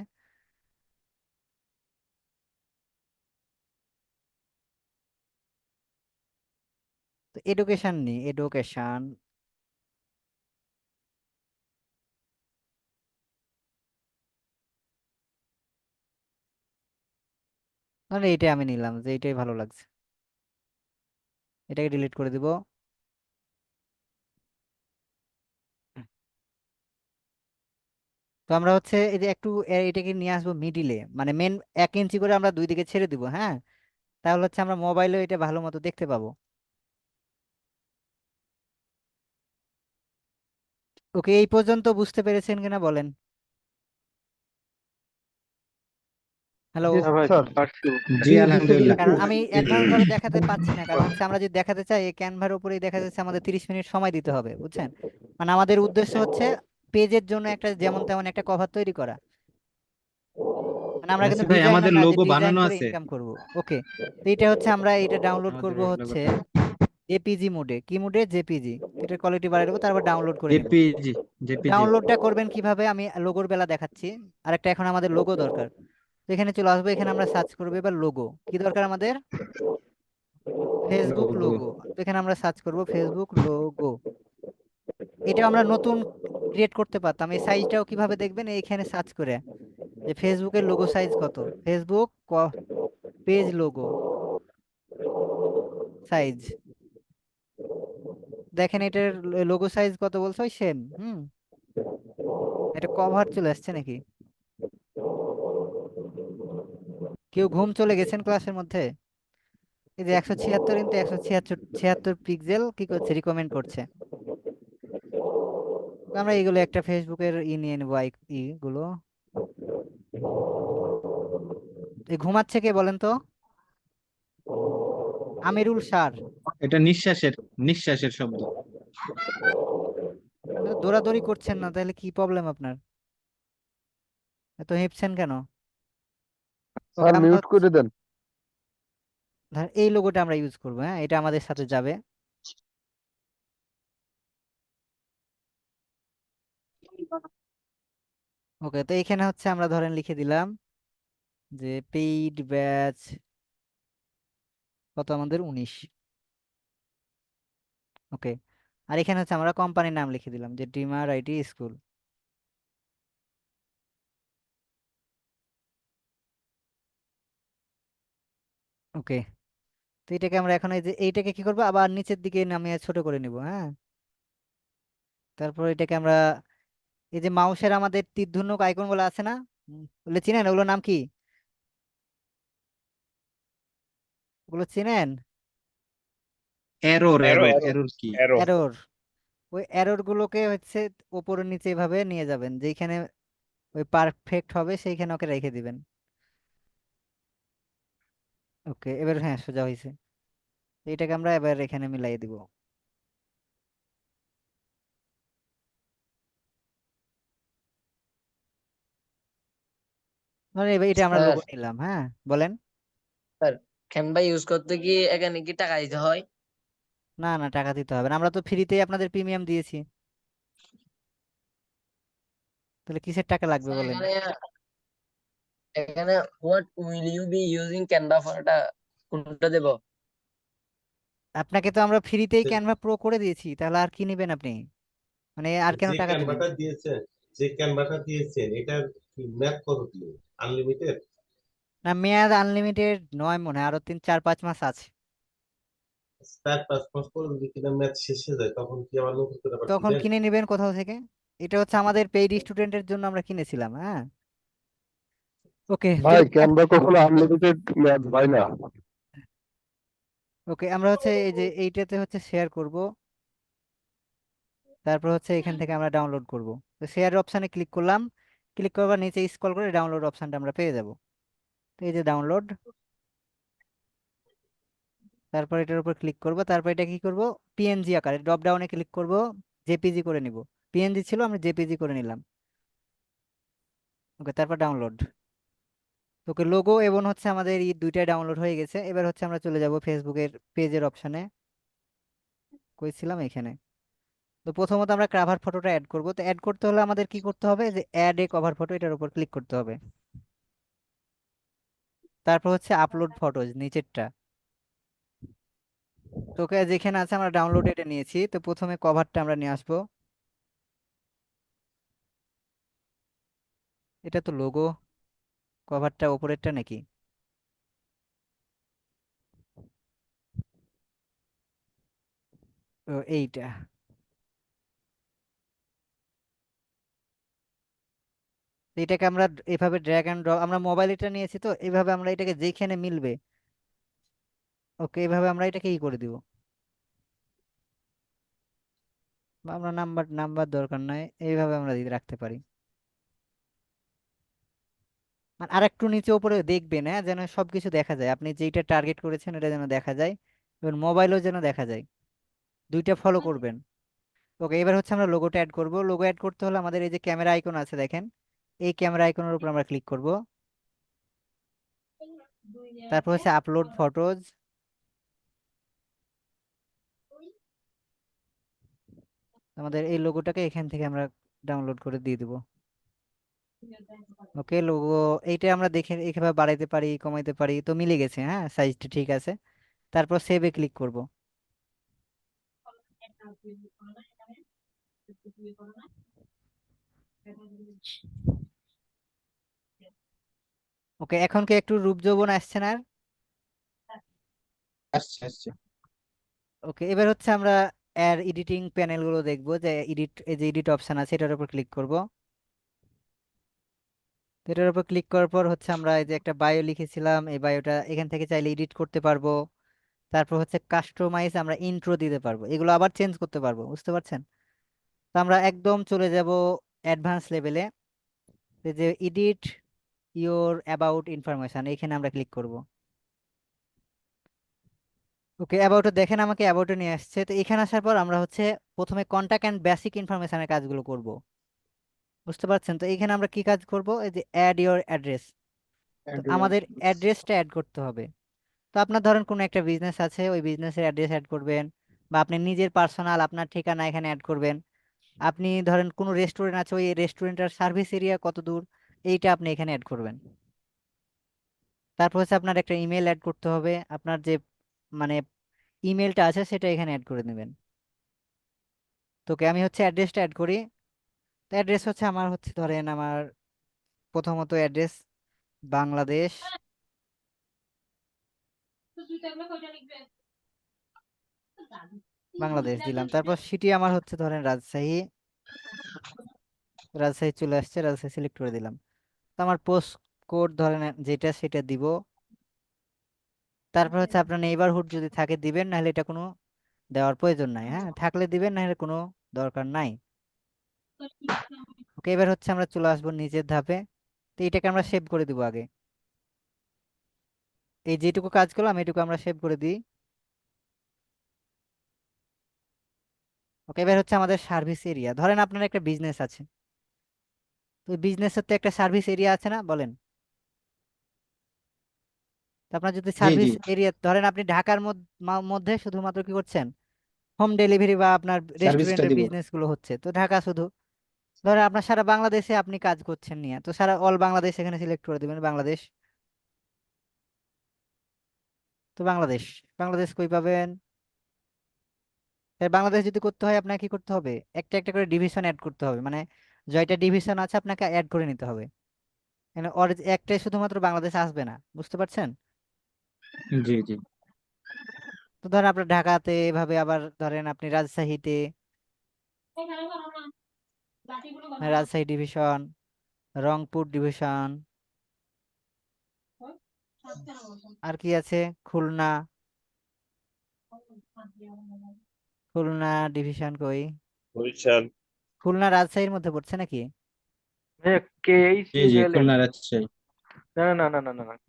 তো এডুকেশন নেই, এডুকেশন, মানে এইটাই আমি নিলাম, যে এইটাই ভালো লাগছে, এটাকে ডিলিট করে দিব। তো আমরা হচ্ছে এই যে একটু এটাকে নিয়ে আসবো মিডিলে, মানে মেন 1 ইঞ্চি করে আমরা দুই দিকে ছেড়ে দিব, হ্যাঁ, তাহলে হচ্ছে আমরা মোবাইলে এটা ভালো মতো দেখতে পাবো। ওকে, এই পর্যন্ত বুঝতে পেরেছেন কিনা বলেন। হ্যালো। হ্যাঁ ভাই, স্যার। পারছি। জি আলহামদুলিল্লাহ। কারণ আমি অ্যাডভান্স ভাবে দেখাতে পাচ্ছি না, কারণ হচ্ছে আমরা যদি দেখাতে চাই এই ক্যানভার উপরেই দেখা যাচ্ছে আমাদের 30 মিনিট সময় দিতে হবে, বুঝছেন। মানে আমাদের উদ্দেশ্য হচ্ছে পেজের জন্য একটা যেমন তেমন একটা কভার তৈরি করা, মানে আমরা কিন্তু নাসির ভাই, ডিজাইনার আমাদের না যে লোগো ডিজাইন বানানো করে আছে। ইনকাম করব। ওকে, তো এটা হচ্ছে আমরা এটা ডাউনলোড আমাদের করব হচ্ছে লোগোটা জেপিজি মোডে, কি মোডে, জেপিজি। এটার কোয়ালিটি বাড়িয়ে দেবো, তারপর ডাউনলোড করে নিব। JPG, JPG. ডাউনলোডটা করবেন কিভাবে আমি লোগোর বেলা দেখাচ্ছি। আরেকটা, এখন আমাদের লোগো দরকার। তো এখানে চলে আসবো, এখানে আমরা সার্চ করবো এবার লোগো, কি দরকার আমাদের, ফেসবুক লোগো। লোগো। তো এখানে আমরা সার্চ করব ফেসবুক লোগো। এটা আমরা নতুন ক্রিয়েট করতে পারতাম, এই সাইজটাও কিভাবে দেখবেন এইখানে সার্চ করে, যে ফেসবুকের লোগো সাইজ কত, ফেসবুক পেজ লোগো সাইজ, দেখেন এটার লোগো সাইজ কত বলছো, ওই সেম। এটা কভার চলে আসছে নাকি, কেউ ঘুম চলে গেছেন ক্লাসের মধ্যে। এই যে 176x176 পিক্সেল কি করছে, রিকমেন্ড করছে। তো আমরা এইগুলো একটা ফেসবুকের নিয়ে নেবো, গুলো। এই ঘুমাচ্ছে কে বলেন তো, আমিরুল সার। এটা নিঃশ্বাসের, নিঃশ্বাসের শব্দ। আপনি তো দৌড়াদৌড়ি করছেন না, তাহলে কি প্রবলেম আপনার, এত হেঁপছেন কেন। ওকে, স্যার আমরা মিউট করে দেন। এই লোগোটা আমরা ইউজ করবো, হ্যাঁ, এটা আমাদের সাথে যাবে। ওকে, তো এখানে হচ্ছে আমরা ধরেন লিখে দিলাম যে পেইড ব্যাচ কত আমাদের 19। ওকে, আর এখানে হচ্ছে আমরা কোম্পানির নাম লিখে দিলাম যে ডিমার আইটি স্কুল। ওকে, তো এটাকে আমরা এখন এই যে এইটাকে কি করবো, আবার নিচের দিকে নামিয়ে ছোট করে নিব, হ্যাঁ। তারপর এটাকে আমরা এই যে মাউসের আমাদের তীর ধনুক আইকন গুলো আছে না, ওগুলো চিনেন, ওগুলোর নাম কি, ওগুলো চিনেন, এরর, এরর, এরর কি? এরর। ওই এরর গুলোকে হচ্ছে উপরে নিচে এভাবে নিয়ে যাবেন, যেখানে ওই পারফেক্ট হবে সেইখানে ওকে রেখে দিবেন। ওকে, এবার হ্যাঁ সোজা হয়েছে। এইটাকে আমরা এবার এখানে মিলাই দিব। মানে এবার এটা আমরা স্যার, লোগো নিলাম, হ্যাঁ বলেন। স্যার, ক্যানভা ইউজ করতে কি এখানে কি টাকা দিতে হয়? না না, টাকা দিতে হবে না, আমরা তো ফ্রিতেই আপনাদের প্রিমিয়াম দিয়েছি, তাহলে কিসের টাকা লাগবে স্যার, বলেন। এখানে এখানে what will you be using Canva for, এটা কোনটা দেব? আপনাকে তো আমরা ফ্রিতেই ক্যানভা প্রো করে দিয়েছি, তাহলে আর কি নেবেন আপনি, মানে আর কেন যে টাকা দিবেন। ক্যানভাটা দিয়েছেন, যে ক্যানভাটা দিয়েছেন এটার ম্যাথ কত দিন? আনলিমিটেড? না, মেয়াদ আনলিমিটেড নয় মনে হয়, আরো 3 4 5 মাস আছে। 4 5 মাস পর যদি কিনা ম্যাথ শেষ হয়ে যায় তখন কি আবার নতুন করে আবার তখন দিবেন? কিনে নেবেন কোথাও থেকে, এটা হচ্ছে আমাদের পেইড স্টুডেন্টের জন্য আমরা কিনেছিলাম, হ্যাঁ। ওকে, তো ভাই ক্যানভা কখনো আনলিমিটেড ম্যাথ হয় না। ওকে, আমরা হচ্ছে এই যে এইটাতে হচ্ছে শেয়ার করব, তারপর হচ্ছে এখান থেকে আমরা ডাউনলোড করব। তো শেয়ার অপশানে ক্লিক করলাম, ক্লিক করবার নিচে স্ক্রল করে ডাউনলোড অপশানটা আমরা পেয়ে যাব। তো এই যে ডাউনলোড, তারপর এটার উপর ক্লিক করব, তারপর এটা কি করব, পিএনজি আকারে ড্রপ ডাউনে ক্লিক করব, জেপিজি করে নিব। পিএনজি ছিল, আমরা জেপিজি করে নিলাম। ওকে, তারপর ডাউনলোড। ওকে, লোগো এবং হচ্ছে আমাদের এই দুইটাই ডাউনলোড হয়ে গেছে। এবার হচ্ছে আমরা চলে যাব ফেসবুকের পেজের অপশানে। কই ছিলাম, এখানে। তো প্রথমত আমরা কভার ফটোটা অ্যাড করব। তো অ্যাড করতে হলে আমাদের কি করতে হবে, যে অ্যাড এ কভার ফটো, এটার উপর ক্লিক করতে হবে। তারপর হচ্ছে আপলোড ফটোজ, নিচেরটা। তো ওকে, যেখানে আছে আমরা ডাউনলোড এটা নিয়েছি, তো প্রথমে কভারটা আমরা নিয়ে আসবো। এটা তো লোগো, কভারটা উপরেরটা নাকি? ও, এইটা। তো এটাকে আমরা এভাবে ড্র্যাগ অ্যান্ড ড্রপ, আমরা মোবাইল এটা নিয়েছি, তো এইভাবে আমরা এটাকে যেখানে মিলবে, ওকে, এইভাবে আমরা এটাকে ই করে দিব। বা আমরা নাম্বার নাম্বার দরকার নাই, এইভাবে আমরা দিয়ে রাখতে পারি। আর আরেকটু নিচে উপরে দেখবেন, হ্যাঁ, যেন সবকিছু দেখা যায়, আপনি যেটা টার্গেট করেছেন এটা যেন দেখা যায়, এবং মোবাইলও যেন দেখা যায়। দুইটা ফলো করবেন। ওকে, এবার হচ্ছে আমরা লোগোটা অ্যাড করব। লোগো অ্যাড করতে হলে আমাদের এই যে ক্যামেরা আইকন আছে দেখেন, এই ক্যামেরা আইকনের উপর আমরা ক্লিক করব। তারপর হচ্ছে আপলোড ফটোজ। আমাদের এই লোগোটাকে এখান থেকে আমরা ডাউনলোড করে দিয়ে দিব। ওকে, লোগো এইটা আমরা দেখে এইভাবে বাড়াইতে পারি, কমাইতে পারি, তো মিলে গেছে, হ্যাঁ, সাইজটা ঠিক আছে। তারপর সেভে ক্লিক করব। ওকে, এখন কি একটু রূপ যৌবন আসছে না আর? আসছে আসছে। ওকে, এবার হচ্ছে আমরা এর এডিটিং প্যানেল গুলো দেখবো, যে এডিট, এই যে এডিট অপশন আছে এটার উপর ক্লিক করব। তো এটার উপর ক্লিক করার পর হচ্ছে আমরা এই যে একটা বায়ো লিখেছিলাম, এই বায়োটা এখান থেকে চাইলে এডিট করতে পারবো। তারপর হচ্ছে কাস্টমাইজ, আমরা ইন্ট্রো দিতে পারবো, এগুলো আবার চেঞ্জ করতে পারবো, বুঝতে পারছেন? তো আমরা একদম চলে যাব অ্যাডভান্স লেভেলে, যে এডিট ইওর অ্যাবাউট ইনফরমেশন, এখানে আমরা ক্লিক করব। ওকে, অ্যাবাউটে দেখেন আমাকে অ্যাবাউটে নিয়ে আসছে। তো এখানে আসার পর আমরা হচ্ছে প্রথমে কন্টাক্ট অ্যান্ড বেসিক ইনফরমেশনের কাজগুলো করব, বুঝতে পারছেন? তো এখানে আমরা কি কাজ করব, এই যে অ্যাড ইওর অ্যাড্রেস। তো আমাদের অ্যাড্রেসটা অ্যাড করতে হবে। তো আপনার ধরেন কোনো একটা বিজনেস আছে, ওই বিজনেসের অ্যাড্রেস অ্যাড করবেন, বা আপনি নিজের পার্সোনাল আপনার ঠিকানা এখানে অ্যাড করবেন। আপনি ধরেন কোনো রেস্টুরেন্ট আছে, ওই রেস্টুরেন্টের সার্ভিস এরিয়া কত দূর, এইটা আপনি এখানে অ্যাড করবেন। তারপর হচ্ছে আপনার একটা ইমেল অ্যাড করতে হবে, আপনার যে মানে ইমেলটা আছে সেটা এখানে অ্যাড করে নেবেন। তোকে আমি হচ্ছে অ্যাড্রেসটা অ্যাড করি। তো অ্যাড্রেস হচ্ছে আমার হচ্ছে ধরেন আমার প্রথমত অ্যাড্রেস বাংলাদেশ, বাংলাদেশ দিলাম। তারপর সিটি আমার হচ্ছে ধরেন রাজশাহী, রাজশাহী চলে আসছে, রাজশাহী সিলেক্ট করে দিলাম। তো আমার পোস্ট কোড ধরেন যেটা সেটা দিব। তারপর হচ্ছে আপনার নেইবারহুড যদি থাকে দিবেন, নাহলে এটা কোনো দেওয়ার প্রয়োজন নাই, হ্যাঁ, থাকলে দিবেন, নাহলে কোনো দরকার নাই। ওকে, এবার হচ্ছে আমরা চলে আসবো নিচের ধাপে। তো এটাকে আমরা সেভ করে দিব আগে, এই যেটুকু কাজ করলাম এটুকু আমরা সেভ করে দিই। ওকে, এবার হচ্ছে আমাদের সার্ভিস এরিয়া, ধরেন আপনার একটা বিজনেস আছে, তো বিজনেসের তো একটা সার্ভিস এরিয়া আছে না, বলেন? তো আপনার যদি জি জি। সার্ভিস এরিয়া ধরেন আপনি ঢাকার মধ্যে শুধুমাত্র কি করছেন, হোম ডেলিভারি বা আপনার সার্ভিসটা রেস্টুরেন্টের দিব। বিজনেস গুলো হচ্ছে, তো ঢাকা শুধু। ধরেন আপনার সারা বাংলাদেশে আপনি কাজ করছেন নিয়ে, তো সারা অল বাংলাদেশ এখানে সিলেক্ট করে দিবেন, বাংলাদেশ। তো বাংলাদেশ, বাংলাদেশ কই পাবেন? বাংলাদেশ যদি করতে হয় আপনাকে কি করতে হবে, একটা একটা করে ডিভিশন অ্যাড করতে হবে, মানে জয়টা ডিভিশন আছে আপনাকে অ্যাড করে নিতে হবে। মানে একটাই শুধুমাত্র বাংলাদেশ আসবে না, বুঝতে পারছেন? জি জি। তো ধরেন আপনার ঢাকাতে এভাবে, আবার ধরেন আপনি রাজশাহীতে, রাজশাহী ডিভিশন, রংপুর ডিভিশন, আর কি আছে, খুলনা, খুলনা ডিভিশন কই, বরিশাল। খুলনা রাজশাহীর মধ্যে পড়ছে নাকি? জি জি, Khulna Rajshahi.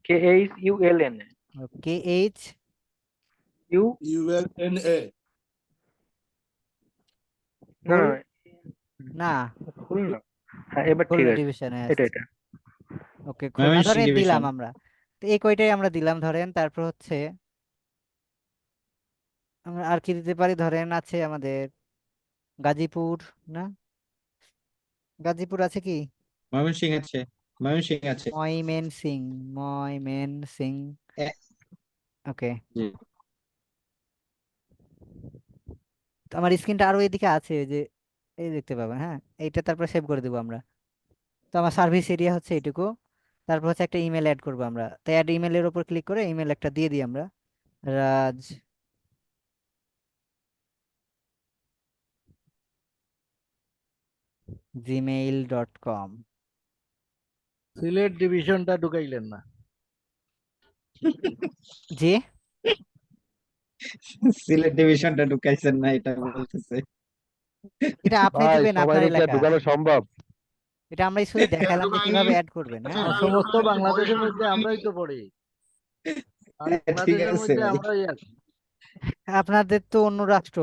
KHULN KH ULNA না, খুলনা। হ্যাঁ, এবার ঠিক খুলনা আছে। ডিভিশনে এটা আছে। এটা ওকে, খুলনা ময়মনসিংহ ধরেন দিলাম ডিভিশন। আমরা। তো এই কয়টাই আমরা দিলাম ধরেন, তারপর হচ্ছে আমরা আর কি দিতে পারি, ধরেন আছে আমাদের গাজীপুর, না গাজীপুর আছে কি? ময়মনসিংহ আছে, ময়মনসিংহ আছে। ময়মেনসিং, ময়মেনসিং। এ- ওকে, জি। তো আমার স্ক্রিনটা আরো এদিকে আছে, এই যে এই দেখতে পাবেন, হ্যাঁ এইটা তারপর সেভ করে দেবো আমরা। তো আমার সার্ভিস এরিয়া হচ্ছে এইটুকু। তারপর হচ্ছে একটা ইমেল অ্যাড করবো আমরা, তো অ্যাড ইমেলের উপর ক্লিক করে ইমেল একটা দিয়ে দিই আমরা, রাজ gmail.com। সিলেট ডিভিশনটা ঢুকাইলেন না। জি, সিলেট ডিভিশনটা ঢুকাইছেন না, এটা বলতেছে। এটা আপনি ভাই দিবেন সবাই আপনার কি আর এলাকা। ঢুকানো সম্ভব? এটা আমরা শুধু দেখালাম যে কিভাবে অ্যাড করবেন, হ্যাঁ। সমস্ত বাংলাদেশের মধ্যে আমরাই তো পড়ি, ঠিক বাংলাদেশের আছে মধ্যে ভাই। আমরাই আছি। আপনাদের তো অন্য রাষ্ট্র।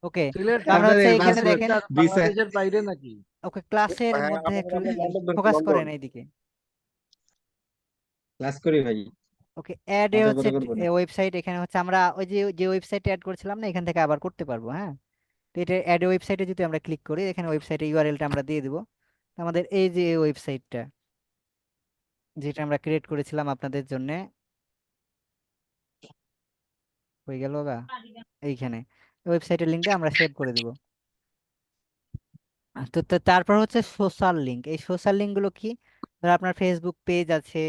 ওকে, সিলেট আমরা আপনার হচ্ছে এই এখানে পাসপোর্ট দেখেন। ভিসা। বাংলাদেশের বাইরে নাকি? ওকে, ক্লাসের হ্যাঁ, মধ্যে একটু আমাদের লন্ডন ধরছি, ফোকাস লন্ডন। করেন এইদিকে। ক্লাস করি ভাই, ওকে, অ্যাড এ মাঝে হচ্ছে পরে করবো না। ওয়েবসাইট, এখানে হচ্ছে আমরা ওই যে যে ওয়েবসাইটে অ্যাড করছিলাম না, এখান থেকে আবার করতে পারবো, হ্যাঁ। তো এটা অ্যাড ওয়েবসাইটে যদি আমরা ক্লিক করি, এখানে ওয়েবসাইটে ইউআরএলটা আমরা দিয়ে দিব। আমাদের এই যে ওয়েবসাইটটা যেটা আমরা ক্রিয়েট করেছিলাম আপনাদের জন্য, হয়ে গেল গা এইখানে, ওয়েবসাইটের লিঙ্কটা আমরা সেভ করে দিব। তো তারপর হচ্ছে সোশ্যাল লিঙ্ক। এই সোশ্যাল লিঙ্কগুলো কি? ধর আপনার ফেসবুক পেজ আছে,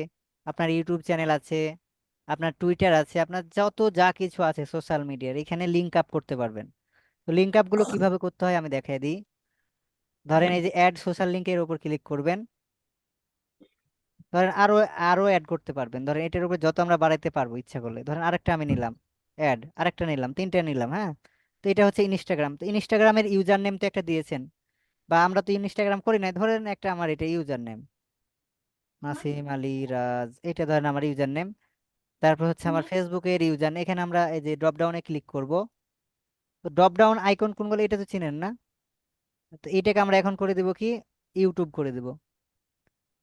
আপনার ইউটিউব চ্যানেল আছে, আপনার টুইটার আছে, আপনার যত যা কিছু আছে সোশ্যাল মিডিয়ার, এখানে লিঙ্ক আপ করতে পারবেন। তো লিঙ্ক আপ গুলো কিভাবে করতে হয় আমি দেখাই দিই। ধরেন এই যে অ্যাড সোশ্যাল লিঙ্কের উপর ক্লিক করবেন, ধরেন আরো আরো অ্যাড করতে পারবেন, ধরেন এটার উপর যত আমরা বাড়াইতে পারবো ইচ্ছা করলে। ধরেন আরেকটা আমি নিলাম অ্যাড, আরেকটা নিলাম, তিনটা নিলাম, হ্যাঁ। তো এটা হচ্ছে ইনস্টাগ্রাম। তো ইনস্টাগ্রামের ইউজার নেম তো একটা দিয়েছেন, বা আমরা তো ইনস্টাগ্রাম করি নাই, ধরেন একটা আমার এটা ইউজার নেম নাসিম আলী রাজ, এটা ধরেন আমার ইউজার নেম। তারপর হচ্ছে আমার ফেসবুকের ইউজার নেম, এখানে আমরা এই যে ড্রপ ডাউনে ক্লিক করব। তো ড্রপ ডাউন আইকন কোনগুলো এটা তো চিনেন না। তো এটাকে আমরা এখন করে দিব কি, ইউটিউব করে দিব,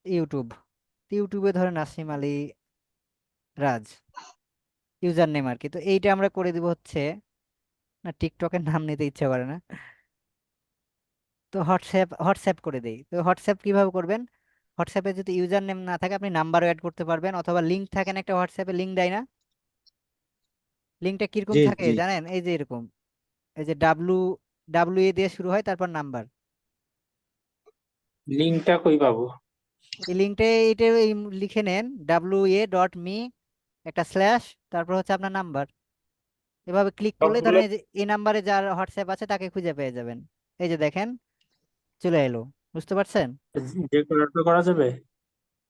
ইউটিউব। তো ইউটিউবে ধরেন নাসিম আলী রাজ ইউজার নেম আর কি। তো এইটা আমরা করে দিব হচ্ছে, না টিকটকের নাম নিতে ইচ্ছা করে না, তো হোয়াটসঅ্যাপ, হোয়াটসঅ্যাপ করে দেই। তো হোয়াটসঅ্যাপ কিভাবে করবেন? হোয়াটসঅ্যাপে যদি ইউজার নেম না থাকে আপনি নাম্বারও অ্যাড করতে পারবেন, অথবা লিঙ্ক থাকে না একটা হোয়াটসঅ্যাপে, লিঙ্ক দেয় না, লিঙ্কটা কিরকম জি থাকে জি। জানেন? এই যে এরকম, এই যে ডাব্লু, ডাব্লু এ দিয়ে শুরু হয়, তারপর নাম্বার। লিঙ্কটা কই পাবো? এই লিঙ্কটা এটা লিখে নেন WA.me, একটা স্ল্যাশ, তারপর হচ্ছে আপনার নাম্বার। এভাবে ক্লিক করলে ধরেন এই যে এই নাম্বারে যার হোয়াটসঅ্যাপ আছে তাকে খুঁজে পেয়ে যাবেন। এই যে দেখেন চলে এলো, বুঝতে পারছেন? যে কোডটা করা যাবে?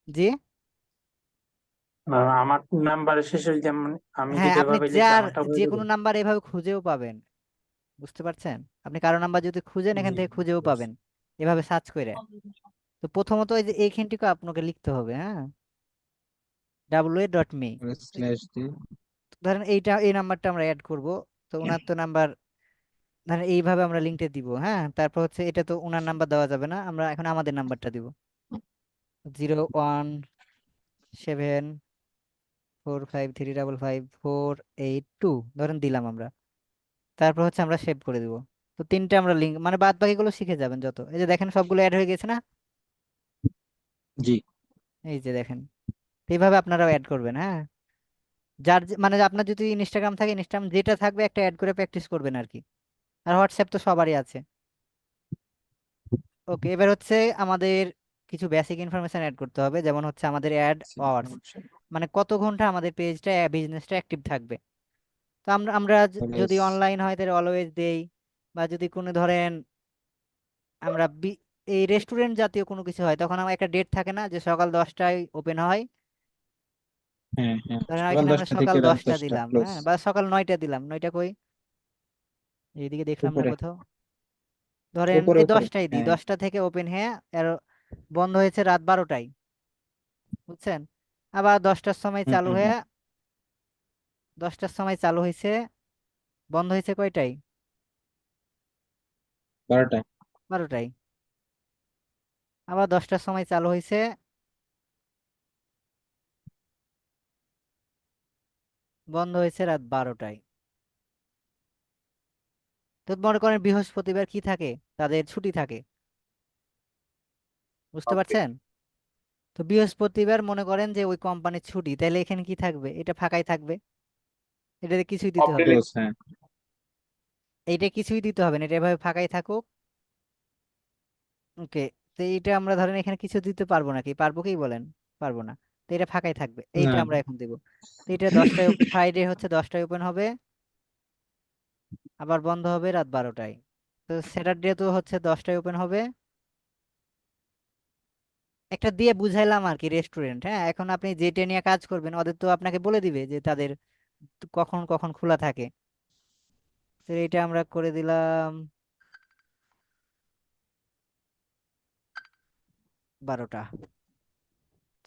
জি, আমার নাম্বারের শেষে যেমন আমি হ্যাঁ, যদি আপনি এভাবে লিখি যার আমারটা যে হয়ে যাবে? কোনো নাম্বার এভাবে খুঁজেও পাবেন, বুঝতে পারছেন? আপনি কারো নাম্বার যদি খুঁজেন এখান জি, থেকে খুঁজেও বুঝছি। পাবেন, এভাবে সার্চ করে। তো প্রথমত এই যে এইখানটিকে আপনাকে লিখতে হবে, হ্যাঁ, WA.me। স্ল্যাশ দিয়ে। ধরেন এইটা, এই নাম্বারটা আমরা অ্যাড করব। তো ওনার তো নাম্বার, ধরেন এইভাবে আমরা লিঙ্কটা দিব, হ্যাঁ। তারপর হচ্ছে এটা তো ওনার নাম্বার দেওয়া যাবে না, আমরা এখন আমাদের নাম্বারটা দিব, 01745355482 ধরেন দিলাম আমরা। তারপর হচ্ছে আমরা সেভ করে দিব। তো তিনটে আমরা লিঙ্ক, মানে বাদ বাকিগুলো শিখে যাবেন যত, এই যে দেখেন সবগুলো অ্যাড হয়ে গেছে না, জি। এই যে দেখেন। তো এইভাবে আপনারাও অ্যাড করবেন, হ্যাঁ। মানে আপনার যদি ইনস্টাগ্রাম থাকে, ইনস্টাগ্রাম যেটা থাকবে একটা অ্যাড করে প্র্যাকটিস করবেন আর কি। আর হোয়াটসঅ্যাপ তো সবারই আছে। ওকে, এবার হচ্ছে আমাদের কিছু বেসিক ইনফরমেশন অ্যাড করতে হবে, যেমন হচ্ছে আমাদের অ্যাড আওয়ার্স, মানে কত ঘন্টা আমাদের পেজটা বিজনেসটা অ্যাক্টিভ থাকবে। তো আমরা যদি অনলাইন হয় তাহলে অলওয়েজ দেই, বা যদি কোনো ধরেন আমরা এই রেস্টুরেন্ট জাতীয় কোনো কিছু হয়, তখন আমার একটা ডেট থাকে না যে সকাল 10টায় ওপেন হয়, হ্যাঁ হ্যাঁ, ধরেন সকাল এখানে আমরা 10টা সকাল থেকে রাত 10টা 10টা দিলাম, ক্লোজ। হ্যাঁ, বা সকাল 9টা দিলাম, 9টা কই, এইদিকে দেখলাম না উপরে। কোথাও। ধরেন উপরে এই উপরে 10টায় দিই, হ্যাঁ 10টা থেকে ওপেন হয়ে আর বন্ধ হয়েছে রাত 12টায়, বুঝছেন? আবার 10টার সময় হুম চালু হুম হয়ে হুম 10টার সময় চালু হয়েছে, বন্ধ হয়েছে কয়টায়? 12টায় 12টায়। আবার 10টার সময় চালু হয়েছে, বন্ধ হয়েছে রাত 12টায়। তো মনে করেন বৃহস্পতিবার কি থাকে, তাদের ছুটি থাকে, বুঝতে ওকে। পারছেন? তো বৃহস্পতিবার মনে করেন যে ওই কোম্পানির ছুটি, তাহলে এখানে কি থাকবে? এটা ফাঁকাই থাকবে, এটাতে কিছুই দিতে হবে না। ক্লোজ হ্যাঁ এইটা কিছুই দিতে হবে না, এটা এভাবে ফাঁকাই থাকুক। ওকে, তো এইটা আমরা ধরেন এখানে কিছু দিতে পারবো নাকি? পারবো কি বলেন? পারবো না। তো এটা ফাঁকাই থাকবে, এইটা না আমরা এখন দেবো। তো এটা 10টায়, ফ্রাইডে হচ্ছে 10টায় ওপেন হবে, আবার বন্ধ হবে রাত 12টায়। তো স্যাটারডে তো হচ্ছে 10টায় ওপেন হবে। একটা দিয়ে বুঝাইলাম আর কি, রেস্টুরেন্ট। হ্যাঁ, এখন আপনি যেটা নিয়ে কাজ করবেন ওদের তো আপনাকে বলে দিবে যে তাদের কখন কখন খোলা থাকে। তো এটা আমরা করে দিলাম 12টা।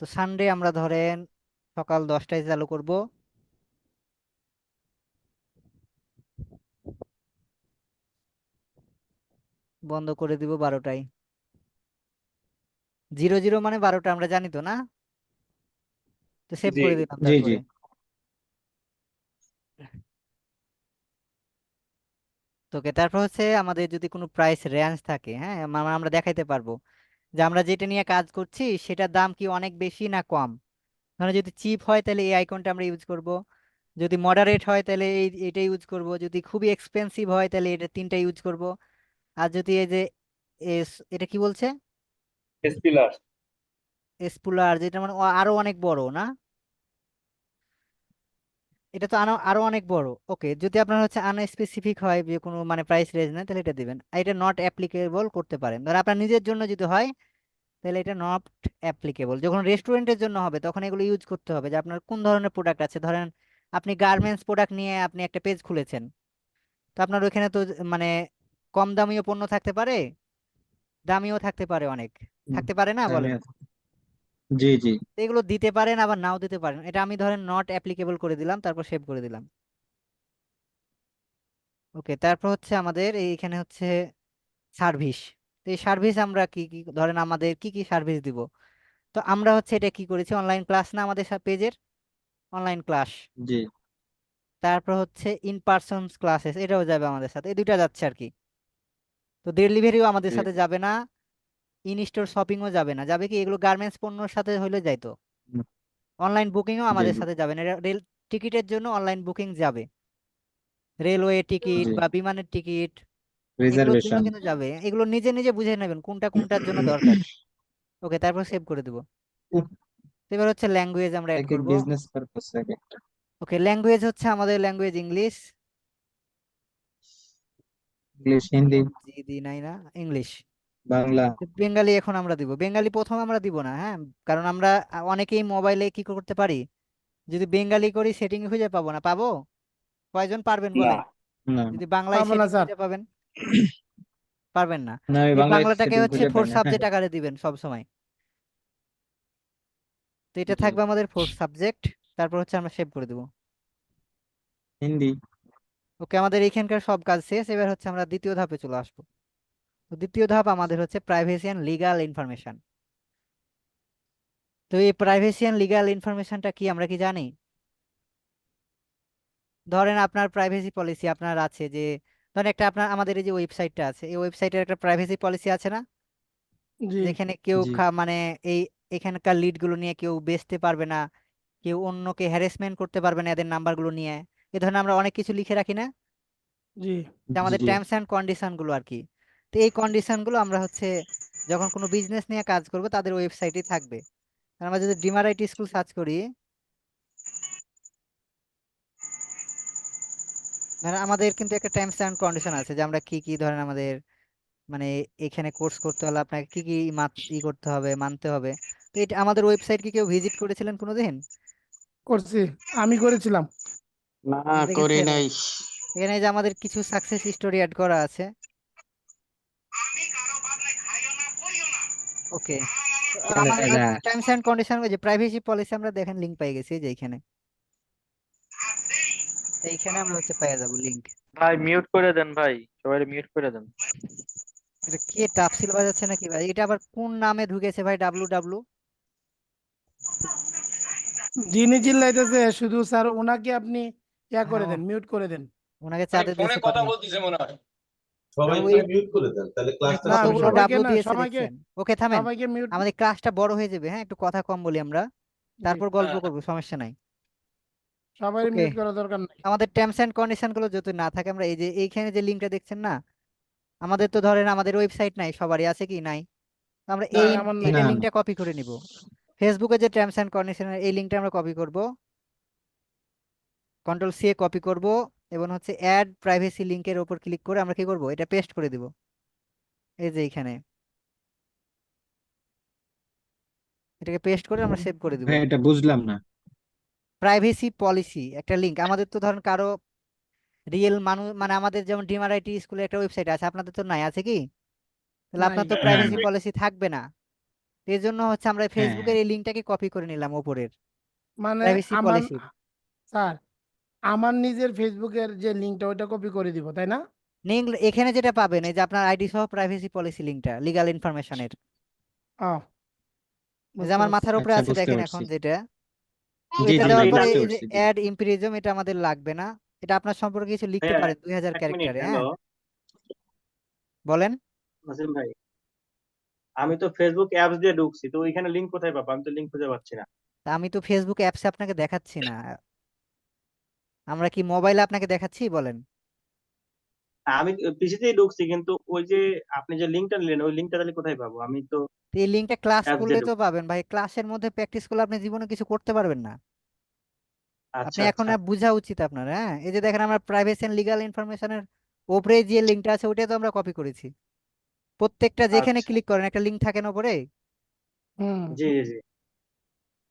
তো সানডে আমরা ধরেন সকাল 10টায় চালু করব, বন্ধ করে দিব 12টায়। 00 মানে 12টা, আমরা জানি তো না? তো সেভ জি। করে দিলাম জি জি তারপরে। তোকে তারপর হচ্ছে আমাদের যদি কোনো প্রাইস রেঞ্জ থাকে, হ্যাঁ, আমরা দেখাইতে পারবো যে আমরা যেটা নিয়ে কাজ করছি সেটার দাম কি অনেক বেশি না কম। ধরো যদি চিপ হয় তাহলে এই আইকনটা আমরা ইউজ করব, যদি মডারেট হয় তাহলে এটা ইউজ করব, যদি খুবই এক্সপেন্সিভ হয় তাহলে এটা তিনটা ইউজ করব। আর যদি এই যে এটা কি বলছে, এসপিলার। স্পুলার, যেটা মানে আরো অনেক বড় না, এটা তো আরো আরো অনেক বড়। ওকে, যদি আপনার হচ্ছে আনস্পেসিফিক হয় যে কোনো মানে প্রাইস রেঞ্জ না, তাহলে এটা দিবেন। আর এটা নট অ্যাপ্লিকেবল করতে পারেন, ধর আপনার নিজের জন্য যদি হয় তাহলে এটা নট অ্যাপ্লিকেবল। যখন রেস্টুরেন্টের জন্য হবে তখন এগুলো ইউজ করতে হবে যে আপনার কোন ধরনের প্রোডাক্ট আছে। ধরেন আপনি গার্মেন্টস প্রোডাক্ট নিয়ে আপনি একটা পেজ খুলেছেন, তো আপনার ওইখানে তো মানে কম দামিও পণ্য থাকতে পারে, দামিও থাকতে পারে, অনেক থাকতে পারে না, আমি বলেন? জি জি তো এগুলো দিতে পারেন আবার নাও দিতে পারেন। এটা আমি ধরেন নট অ্যাপ্লিকেবল করে দিলাম, তারপর সেভ করে দিলাম। ওকে, তারপর হচ্ছে আমাদের এইখানে হচ্ছে সার্ভিস। তো এই সার্ভিস আমরা কি কি, ধরেন আমাদের কি কি সার্ভিস দিব। তো আমরা হচ্ছে এটা কি করেছি, অনলাইন ক্লাস না আমাদের পেজের, অনলাইন ক্লাস। জি তারপর হচ্ছে ইন পার্সন ক্লাসেস, এটাও যাবে আমাদের সাথে, এই দুইটা যাচ্ছে আর কি। তো ডেলিভারিও আমাদের জি সাথে যাবে না, ইন স্টোর শপিংও যাবে না। যাবে কি, এগুলো গার্মেন্টস পণ্যর সাথে হইলে যাইতো। হুম, অনলাইন বুকিংও জি আমাদের জি সাথে যাবে না, রেল টিকিটের জন্য অনলাইন বুকিং যাবে, রেলওয়ে টিকিট জি বা বিমানের টিকিট, এগুলোর জন্য রিজার্ভেশন কিন্তু যাবে। এগুলো নিজে নিজে বুঝে নেবেন কোনটা কোনটার জন্য দরকার। ওকে, তারপর সেভ করে দেবো। এবার হচ্ছে ল্যাঙ্গুয়েজ আমরা অ্যাড এক এক করব। বিজনেস পারপাস এক একটা ওকে, ল্যাঙ্গুয়েজ হচ্ছে আমাদের ল্যাঙ্গুয়েজ ইংলিশ। ইংলিশ হিন্দি জি দি নাই না, ইংলিশ। বাংলা বেঙ্গালি এখন আমরা দিব, বেঙ্গালি প্রথম আমরা দিব না, হ্যাঁ, কারণ আমরা অনেকেই মোবাইলে কি করতে পারি, যদি বেঙ্গালি করি সেটিং খুঁজে পাবো না। পাবো? কয়জন পারবেন না। বলেন? না যদি বাংলায় সেটিং খুঁজে পাবেন, পারবেন না। না আমি এই বাংলায় বাংলাটাকে সেটিং হচ্ছে খুঁজে পাই ফোর্থ না সাবজেক্ট আকারে দিবেন সব সময়। তো এটা জি থাকবে আমাদের ফোর্থ সাবজেক্ট। তারপর হচ্ছে আমরা সেভ করে দেবো। হিন্দি ওকে, আমাদের এখানকার সব কাজ শেষ, এবার হচ্ছে আমরা দ্বিতীয় ধাপে চলে আসবো। তো দ্বিতীয় ধাপ আমাদের হচ্ছে প্রাইভেসি অ্যান্ড লিগ্যাল ইনফরমেশন। তো এই প্রাইভেসি অ্যান্ড লিগ্যাল ইনফরমেশনটা কি, আমরা কি জানি? ধরেন আপনার প্রাইভেসি পলিসি আপনার আছে যে, ধরেন একটা আপনার আমাদের এই যে ওয়েবসাইটটা আছে, এই ওয়েবসাইটের একটা প্রাইভেসি পলিসি আছে না, যেখানে কেউ জি মানে এই এখানকার লিড গুলো নিয়ে কেউ বেচতে পারবে না, কেউ অন্যকে হ্যারাসমেন্ট করতে পারবে না এদের নাম্বারগুলো নিয়ে। এ ধরনের আমরা অনেক কিছু লিখে রাখি না, যে জি আমাদের জি টার্মস অ্যান্ড কন্ডিশন গুলো আর কি। তো এই কন্ডিশন গুলো আমরা হচ্ছে যখন কোনো বিজনেস নিয়ে কাজ করব তাদের ওয়েবসাইটে থাকবে। আর আমরা যদি ডিমারাইট স্কুল সার্চ করি, ধরেন আমাদের কিন্তু একটা টার্মস অ্যান্ড কন্ডিশন আছে যে আমরা কি কি, ধরেন আমাদের মানে এখানে কোর্স করতে হলে আপনাকে কি কি করতে হবে, মানতে হবে। তো এটা আমাদের ওয়েবসাইট কি কেউ ভিজিট করেছিলেন কোনোদিন? করছি, আমি করেছিলাম। না, করি দেখেছেন? নাই। এখানে যে আমাদের কিছু সাকসেস স্টোরি অ্যাড করা আছে, ওকে, চলে আমাদের যা। টার্মস এন্ড কন্ডিশন, যে প্রাইভেসি পলিসি আমরা দেখেন লিংক পেয়ে গেছি, যে এইখানে এইখানে আমরা হচ্ছে পেয়ে যাবো লিংক। ভাই মিউট করে দেন ভাই, সবাই মিউট করে দেন। এটা কে টাপসিল বাজাচ্ছে নাকি ভাই? এটা আবার কোন নামে ঢুকেছে ভাই? ডাব্লু ডাব্লু যিনি চিল্লাইতেছে শুধু স্যার ওনাকে আপনি ইয়া করে দেন, মিউট করে দেন। ওনাকে ভাই চাঁদে ফোনে দিয়েছে কথা কথা। বলতেছে মনে হয়। সবাইকে মিউট করে দেন, তাহলে উনি ক্লাসটা না, সমস্যা কতগুলো হবে। সবাইকে ডাব্লু না, দিয়েছে সবাইকে দেখছেন? ওকে থামেন, সবাইকে মিউট। আমাদের ক্লাসটা বড় হয়ে যাবে, হ্যাঁ একটু কথা কম বলি আমরা, তারপর গল্প হ্যাঁ। করবো, সমস্যা নাই। সবাই ওকে, মিউট করা দরকার নাই। আমাদের টার্মস এন্ড কন্ডিশন গুলো যদি না থাকে, আমরা এই যে এইখানে যে লিঙ্কটা দেখছেন না, আমাদের তো ধরেন আমাদের ওয়েবসাইট নাই, সবারই আছে কি নাই? তো আমরা না, এই আমার নাই। এই না লিঙ্কটা কপি করে নিব। ফেসবুকে যে টার্মস এন্ড কন্ডিশনের এই লিঙ্কটা আমরা কপি করব, কন্ট্রোল সি এ কপি করব, এবং হচ্ছে অ্যাড প্রাইভেসি লিঙ্কের উপর ক্লিক করে আমরা কি করব, এটা পেস্ট করে দিব এই যে এইখানে, এটাকে পেস্ট করে আমরা সেভ করে দিব। ভাই এটা বুঝলাম না। প্রাইভেসি পলিসি একটা লিঙ্ক, আমাদের তো ধরেন কারো রিয়েল মানুষ, মানে আমাদের যেমন ডিমারআইটি স্কুলের একটা ওয়েবসাইট আছে, আপনাদের তো নাই, আছে কি? তাহলে নাই। আপনার তো হ্যাঁ প্রাইভেসি পলিসি থাকবে না। এই জন্য হচ্ছে আমরা হ্যাঁ ফেসবুকের এই লিঙ্কটাকে কপি করে নিলাম উপরের মানে প্রাইভেসি আমার, পলিসির। স্যার আমার নিজের ফেসবুকের যে লিঙ্কটা ওইটা কপি করে দিব, তাই না? লিঙ্ক এখানে যেটা পাবেন, এই যে আপনার আইডি সহ প্রাইভেসি পলিসি লিঙ্কটা লিগ্যাল ইনফরমেশনের, ও, এই যে বুঝতে আমার পারছি। মাথার উপরে আচ্ছা আছে বুঝতে দেখেন এখন পারছি। যেটা, তো জি এটা জি দেওয়ার জি পরে বুঝতে এই যে পারছি, জি। অ্যাড ইম্পিরিজম, এটা আমাদের লাগবে না। এটা আপনার সম্পর্কে কিছু লিখতে হ্যাঁ, পারেন 2000 এক মিনিট, ক্যারেক্টারে, হ্যালো হ্যাঁ বলেন। নাসিম ভাই, আমি তো ফেসবুক অ্যাপস দিয়ে ঢুকছি, তো ওইখানে লিংক কোথায় পাবো? আমি তো লিংক খুঁজে পাচ্ছি না। তা আমি তো ফেসবুক অ্যাপসে আপনাকে দেখাচ্ছি না, আমরা কি মোবাইলে আপনাকে দেখাচ্ছি বলেন? আমি পিসিতেই ঢুকছি, কিন্তু ওই যে আপনি যে লিংকটা নিলেন, ওই লিংকটা তাহলে কোথায় পাবো? আমি তো তো এই লিঙ্কটা ক্লাস অ্যাপস করলে দিয়ে তো ঢুকছি। পাবেন ভাই, ক্লাসের মধ্যে প্র্যাকটিস করলে আপনি জীবনে কিছু করতে পারবেন না। আপনি আচ্ছা এখন আচ্ছা বোঝা উচিত আপনার, হ্যাঁ এই যে দেখেন আমরা প্রাইভেসি এন্ড লিগ্যাল ইনফরমেশনের উপরে যে লিঙ্কটা আছে ওইটা তো আমরা কপি করেছি। প্রত্যেকটা যেখানে আচ্ছা। ক্লিক করেন একটা লিঙ্ক থাকে না উপরে, হুম। জি জি জি।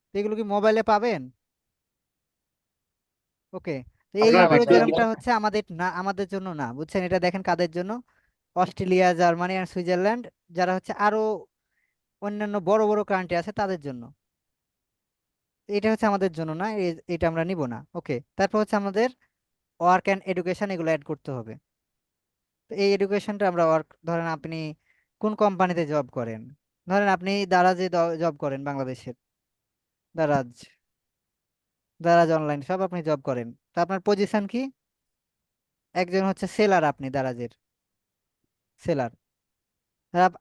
তো এগুলো কি মোবাইলে পাবেন? ওকে, তো এই আপনার অ্যালগোরিদমটা হচ্ছে আমাদের না, আমাদের জন্য না, বুঝছেন? এটা দেখেন কাদের জন্য, অস্ট্রেলিয়া, জার্মানি আর সুইজারল্যান্ড, যারা হচ্ছে আরো অন্যান্য বড় বড় কান্ট্রি আছে তাদের জন্য। এটা হচ্ছে আমাদের জন্য না, এটা আমরা নিব না। ওকে, তারপর হচ্ছে আমাদের ওয়ার্ক অ্যান্ড এডুকেশন, এগুলো অ্যাড করতে হবে। তো এই এডুকেশনটা আমরা ওয়ার্ক, ধরেন আপনি কোন কোম্পানিতে জব করেন, ধরেন আপনি দারাজে জব করেন, বাংলাদেশের দারাজ, দারাজ অনলাইন সব আপনি জব করেন, তো আপনার পজিশন কি? একজন হচ্ছে সেলার, আপনি দারাজের সেলার।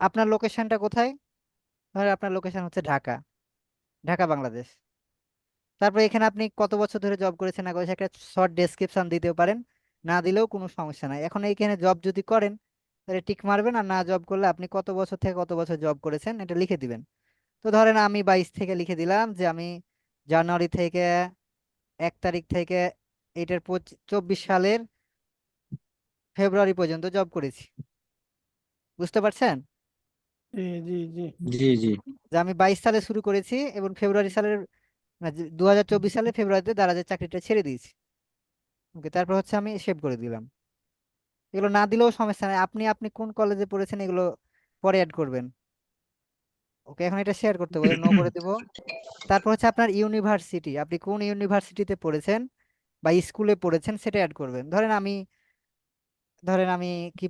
আপনার লোকেশনটা কোথায়? ধরেন আপনার লোকেশন হচ্ছে ঢাকা, ঢাকা বাংলাদেশ। তারপর এখানে আপনি কত বছর ধরে জব করেছেন না করেছেন একটা শর্ট ডেসক্রিপশন দিতেও পারেন, না দিলেও কোনো সমস্যা নাই। এখন এইখানে জব যদি করেন তাহলে টিক মারবেন, আর না জব করলে আপনি কত বছর থেকে কত বছর জব করেছেন এটা লিখে দিবেন। তো ধরেন আমি 22 থেকে লিখে দিলাম যে আমি জানুয়ারি থেকে 1 তারিখ থেকে এটার 24 সালের ফেব্রুয়ারি পর্যন্ত জব করেছি, বুঝতে পারছেন? জি জি জি। জি জি যে আমি 22 সালে শুরু করেছি এবং ফেব্রুয়ারি সালের, 2024 সালে ফেব্রুয়ারিতে দারাজের চাকরিটা ছেড়ে দিয়েছি। ওকে, তারপর হচ্ছে আমি সেভ করে দিলাম। এগুলো না দিলেও সমস্যা নেই, আপনি আপনি কোন কলেজে পড়েছেন এগুলো পরে অ্যাড করবেন। ওকে, এখন এটা শেয়ার করতে বলে নো করে দেব। তারপর হচ্ছে আপনার ইউনিভার্সিটি, আপনি কোন ইউনিভার্সিটিতে পড়েছেন বা স্কুলে পড়েছেন সেটা অ্যাড করবেন। ধরেন আমি কি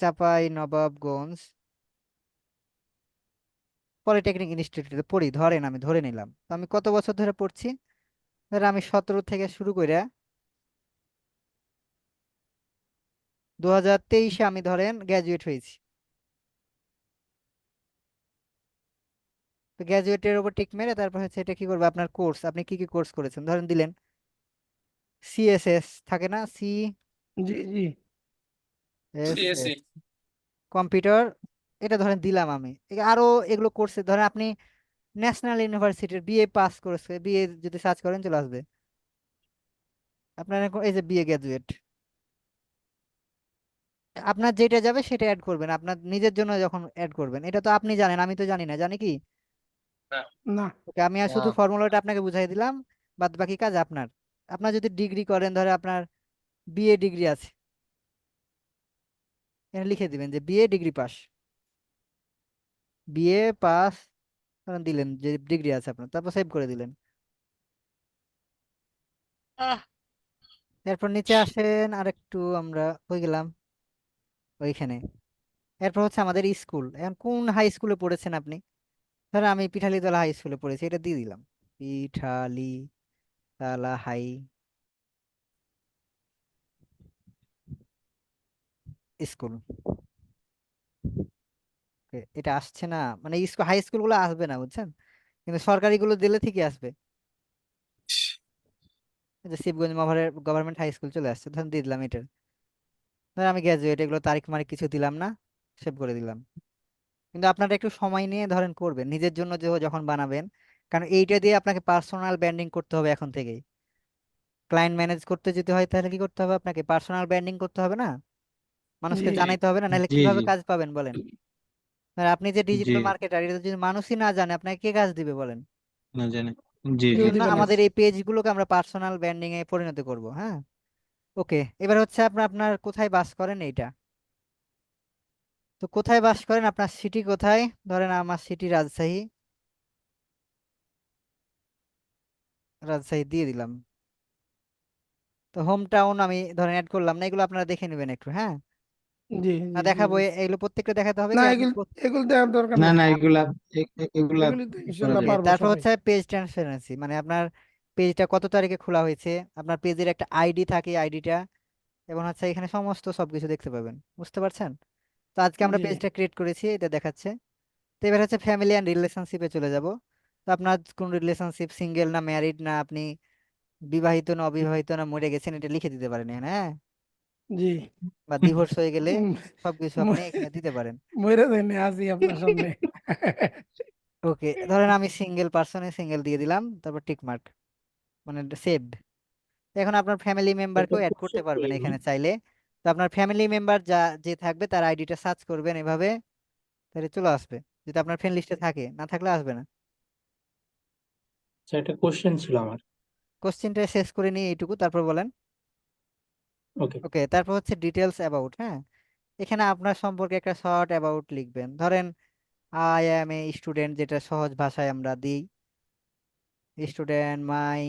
চাপাই নবাবগঞ্জ পলিটেকনিক ইনস্টিটিউটে পড়ি, ধরেন আমি ধরে নিলাম, তো আমি কত বছর ধরে পড়ছি? ধরেন আমি 17 থেকে শুরু করে 2023-এ আমি ধরেন গ্র্যাজুয়েট হয়েছি। তো গ্র্যাজুয়েটের উপর টিক মেরে তারপর হচ্ছে এটা কি করবে, আপনার কোর্স, আপনি কি কি কোর্স করেছেন ধরেন দিলেন সিএসএস থাকে না, C G G. S CSC. S computer, এটা ধরেন দিলাম আমি। আরো এগুলো কোর্সে ধরেন আপনি ন্যাশনাল ইউনিভার্সিটির বিএ পাস করেছে, বিএ যদি সার্চ করেন চলে আসবে আপনার এই যে বিএ গ্র্যাজুয়েট। আপনার যেটা যাবে সেটা অ্যাড করবেন আপনার নিজের জন্য, যখন অ্যাড করবেন এটা তো আপনি জানেন, আমি তো জানি না, জানি কি? না। ওকে, আমি আর না। শুধু ফর্মুলাটা আপনাকে বুঝাই দিলাম, বাদ বাকি কাজ আপনার। আপনার যদি ডিগ্রি করেন, ধরে আপনার বিএ ডিগ্রি আছে, এখানে লিখে দিবেন যে BA degree pass. BA pass দিলেন যে ডিগ্রি আছে আপনার, তারপর সেভ করে দিলেন। এরপর নিচে আসেন, আর একটু আমরা হয়ে গেলাম ওইখানে। এরপর হচ্ছে আমাদের স্কুল, এখন কোন হাই স্কুলে পড়েছেন আপনি? ধরেন আমি পিঠালিতলা হাই স্কুলে পড়েছি, এটা দিয়ে দিলাম, পিঠালিতলা হাই স্কুল। এটা আসছে না, মানে স্কুল হাই স্কুল গুলো আসবে না বুঝছেন, কিন্তু সরকারি গুলো দিলে ঠিকই আসবে। এই যে শিবগঞ্জ গভর্নমেন্ট হাই স্কুল চলে আসছে, ধরেন দিয়ে দিলাম এটা। ধরেন আমি গ্রাজুয়েট, এগুলো তারিখ মারিখ কিছু দিলাম না, সেভ করে দিলাম। কিন্তু আপনারা একটু সময় নিয়ে ধরেন করবেন নিজের জন্য, যে যখন বানাবেন, কারণ এইটা দিয়ে আপনাকে পার্সোনাল ব্র্যান্ডিং করতে হবে এখন থেকেই। ক্লায়েন্ট ম্যানেজ করতে যেতে হয় তাহলে কি করতে হবে, আপনাকে পার্সোনাল ব্র্যান্ডিং করতে হবে না, মানুষকে জি জানাইতে হবে না, নাহলে জি কিভাবে জি কাজ পাবেন বলেন? আর আপনি যে জি ডিজিটাল মার্কেটার, এটা যদি মানুষই না জানে আপনাকে কে কাজ দিবে বলেন? না জানে। জি এই জি কেউ জন্য দিবে না। আমাদের এই পেজগুলোকে আমরা পার্সোনাল ব্র্যান্ডিং এ পরিণত করব, হ্যাঁ। ওকে, এবার হচ্ছে আপনার আপনার কোথায় বাস করেন এইটা। তো কোথায় বাস করেন, আপনার সিটি কোথায়? ধরেন আমার সিটি রাজশাহী, রাজশাহী দিয়ে দিলাম। তো হোম টাউন আমি ধরেন অ্যাড করলাম না, এগুলো আপনারা দেখে নেবেন একটু, হ্যাঁ। জি না জি জি দেখাবো, বুঝছি। এগুলো প্রত্যেকটা দেখাতে হবে না কি আপনি এগুলো এগুলো দেওয়ার দরকার না নেই। না এগুলা এগুলা এগুলি তো করা ইনশাল্লাহ যাবে। পারবো তারপর সবাই। হচ্ছে পেজ ট্রান্সপারেন্সি, মানে আপনার পেজটা কত তারিখে খোলা হয়েছে, আপনার পেজের একটা আইডি থাকে, আইডিটা, এবং হচ্ছে এখানে সমস্ত সবকিছু দেখতে পাবেন, বুঝতে পারছেন? তো আজকে আমরা জি পেজটা ক্রিয়েট করেছি, এটা দেখাচ্ছে। তো এবার হচ্ছে ফ্যামিলি অ্যান্ড রিলেশনশিপে চলে যাব। তো আপনার কোন রিলেশনশিপ, সিঙ্গেল না ম্যারিড, না আপনি বিবাহিত না অবিবাহিত, না মরে গেছেন, এটা লিখে দিতে পারেন এখানে, হ্যাঁ। জি বা ডিভোর্স হয়ে গেলে উম, সবকিছু আপনি ম- এখানে দিতে পারেন। মরে যায়নি আছি আপনার সামনে। ওকে, ধরেন আমি সিঙ্গেল পার্সনে সিঙ্গেল দিয়ে দিলাম, তারপর টিক মার্ক, মানে সেভড। এখন আপনার ফ্যামিলি এটা মেম্বারকেও অ্যাড খুব করতে সত্যি পারবেন এখানে চাইলে। তো আপনার ফ্যামিলি মেম্বার যে থাকবে তার আইডিটা সার্চ করবেন এভাবে, তাহলে চলে আসবে, যদি আপনার ফ্রেন্ড লিস্টে থাকে, না থাকলে আসবে না। স্যার একটা কোশ্চেন ছিল আমার। কোশ্চেনটা শেষ করে নিয়ে এইটুকু, তারপর বলেন। ওকে। ওকে, তারপর হচ্ছে ডিটেলস অ্যাবাউট, হ্যাঁ। এখানে আপনার সম্পর্কে একটা শর্ট অ্যাবাউট লিখবেন, ধরেন আই অ্যাম এ স্টুডেন্ট, যেটা সহজ ভাষায় আমরা দিই, student, my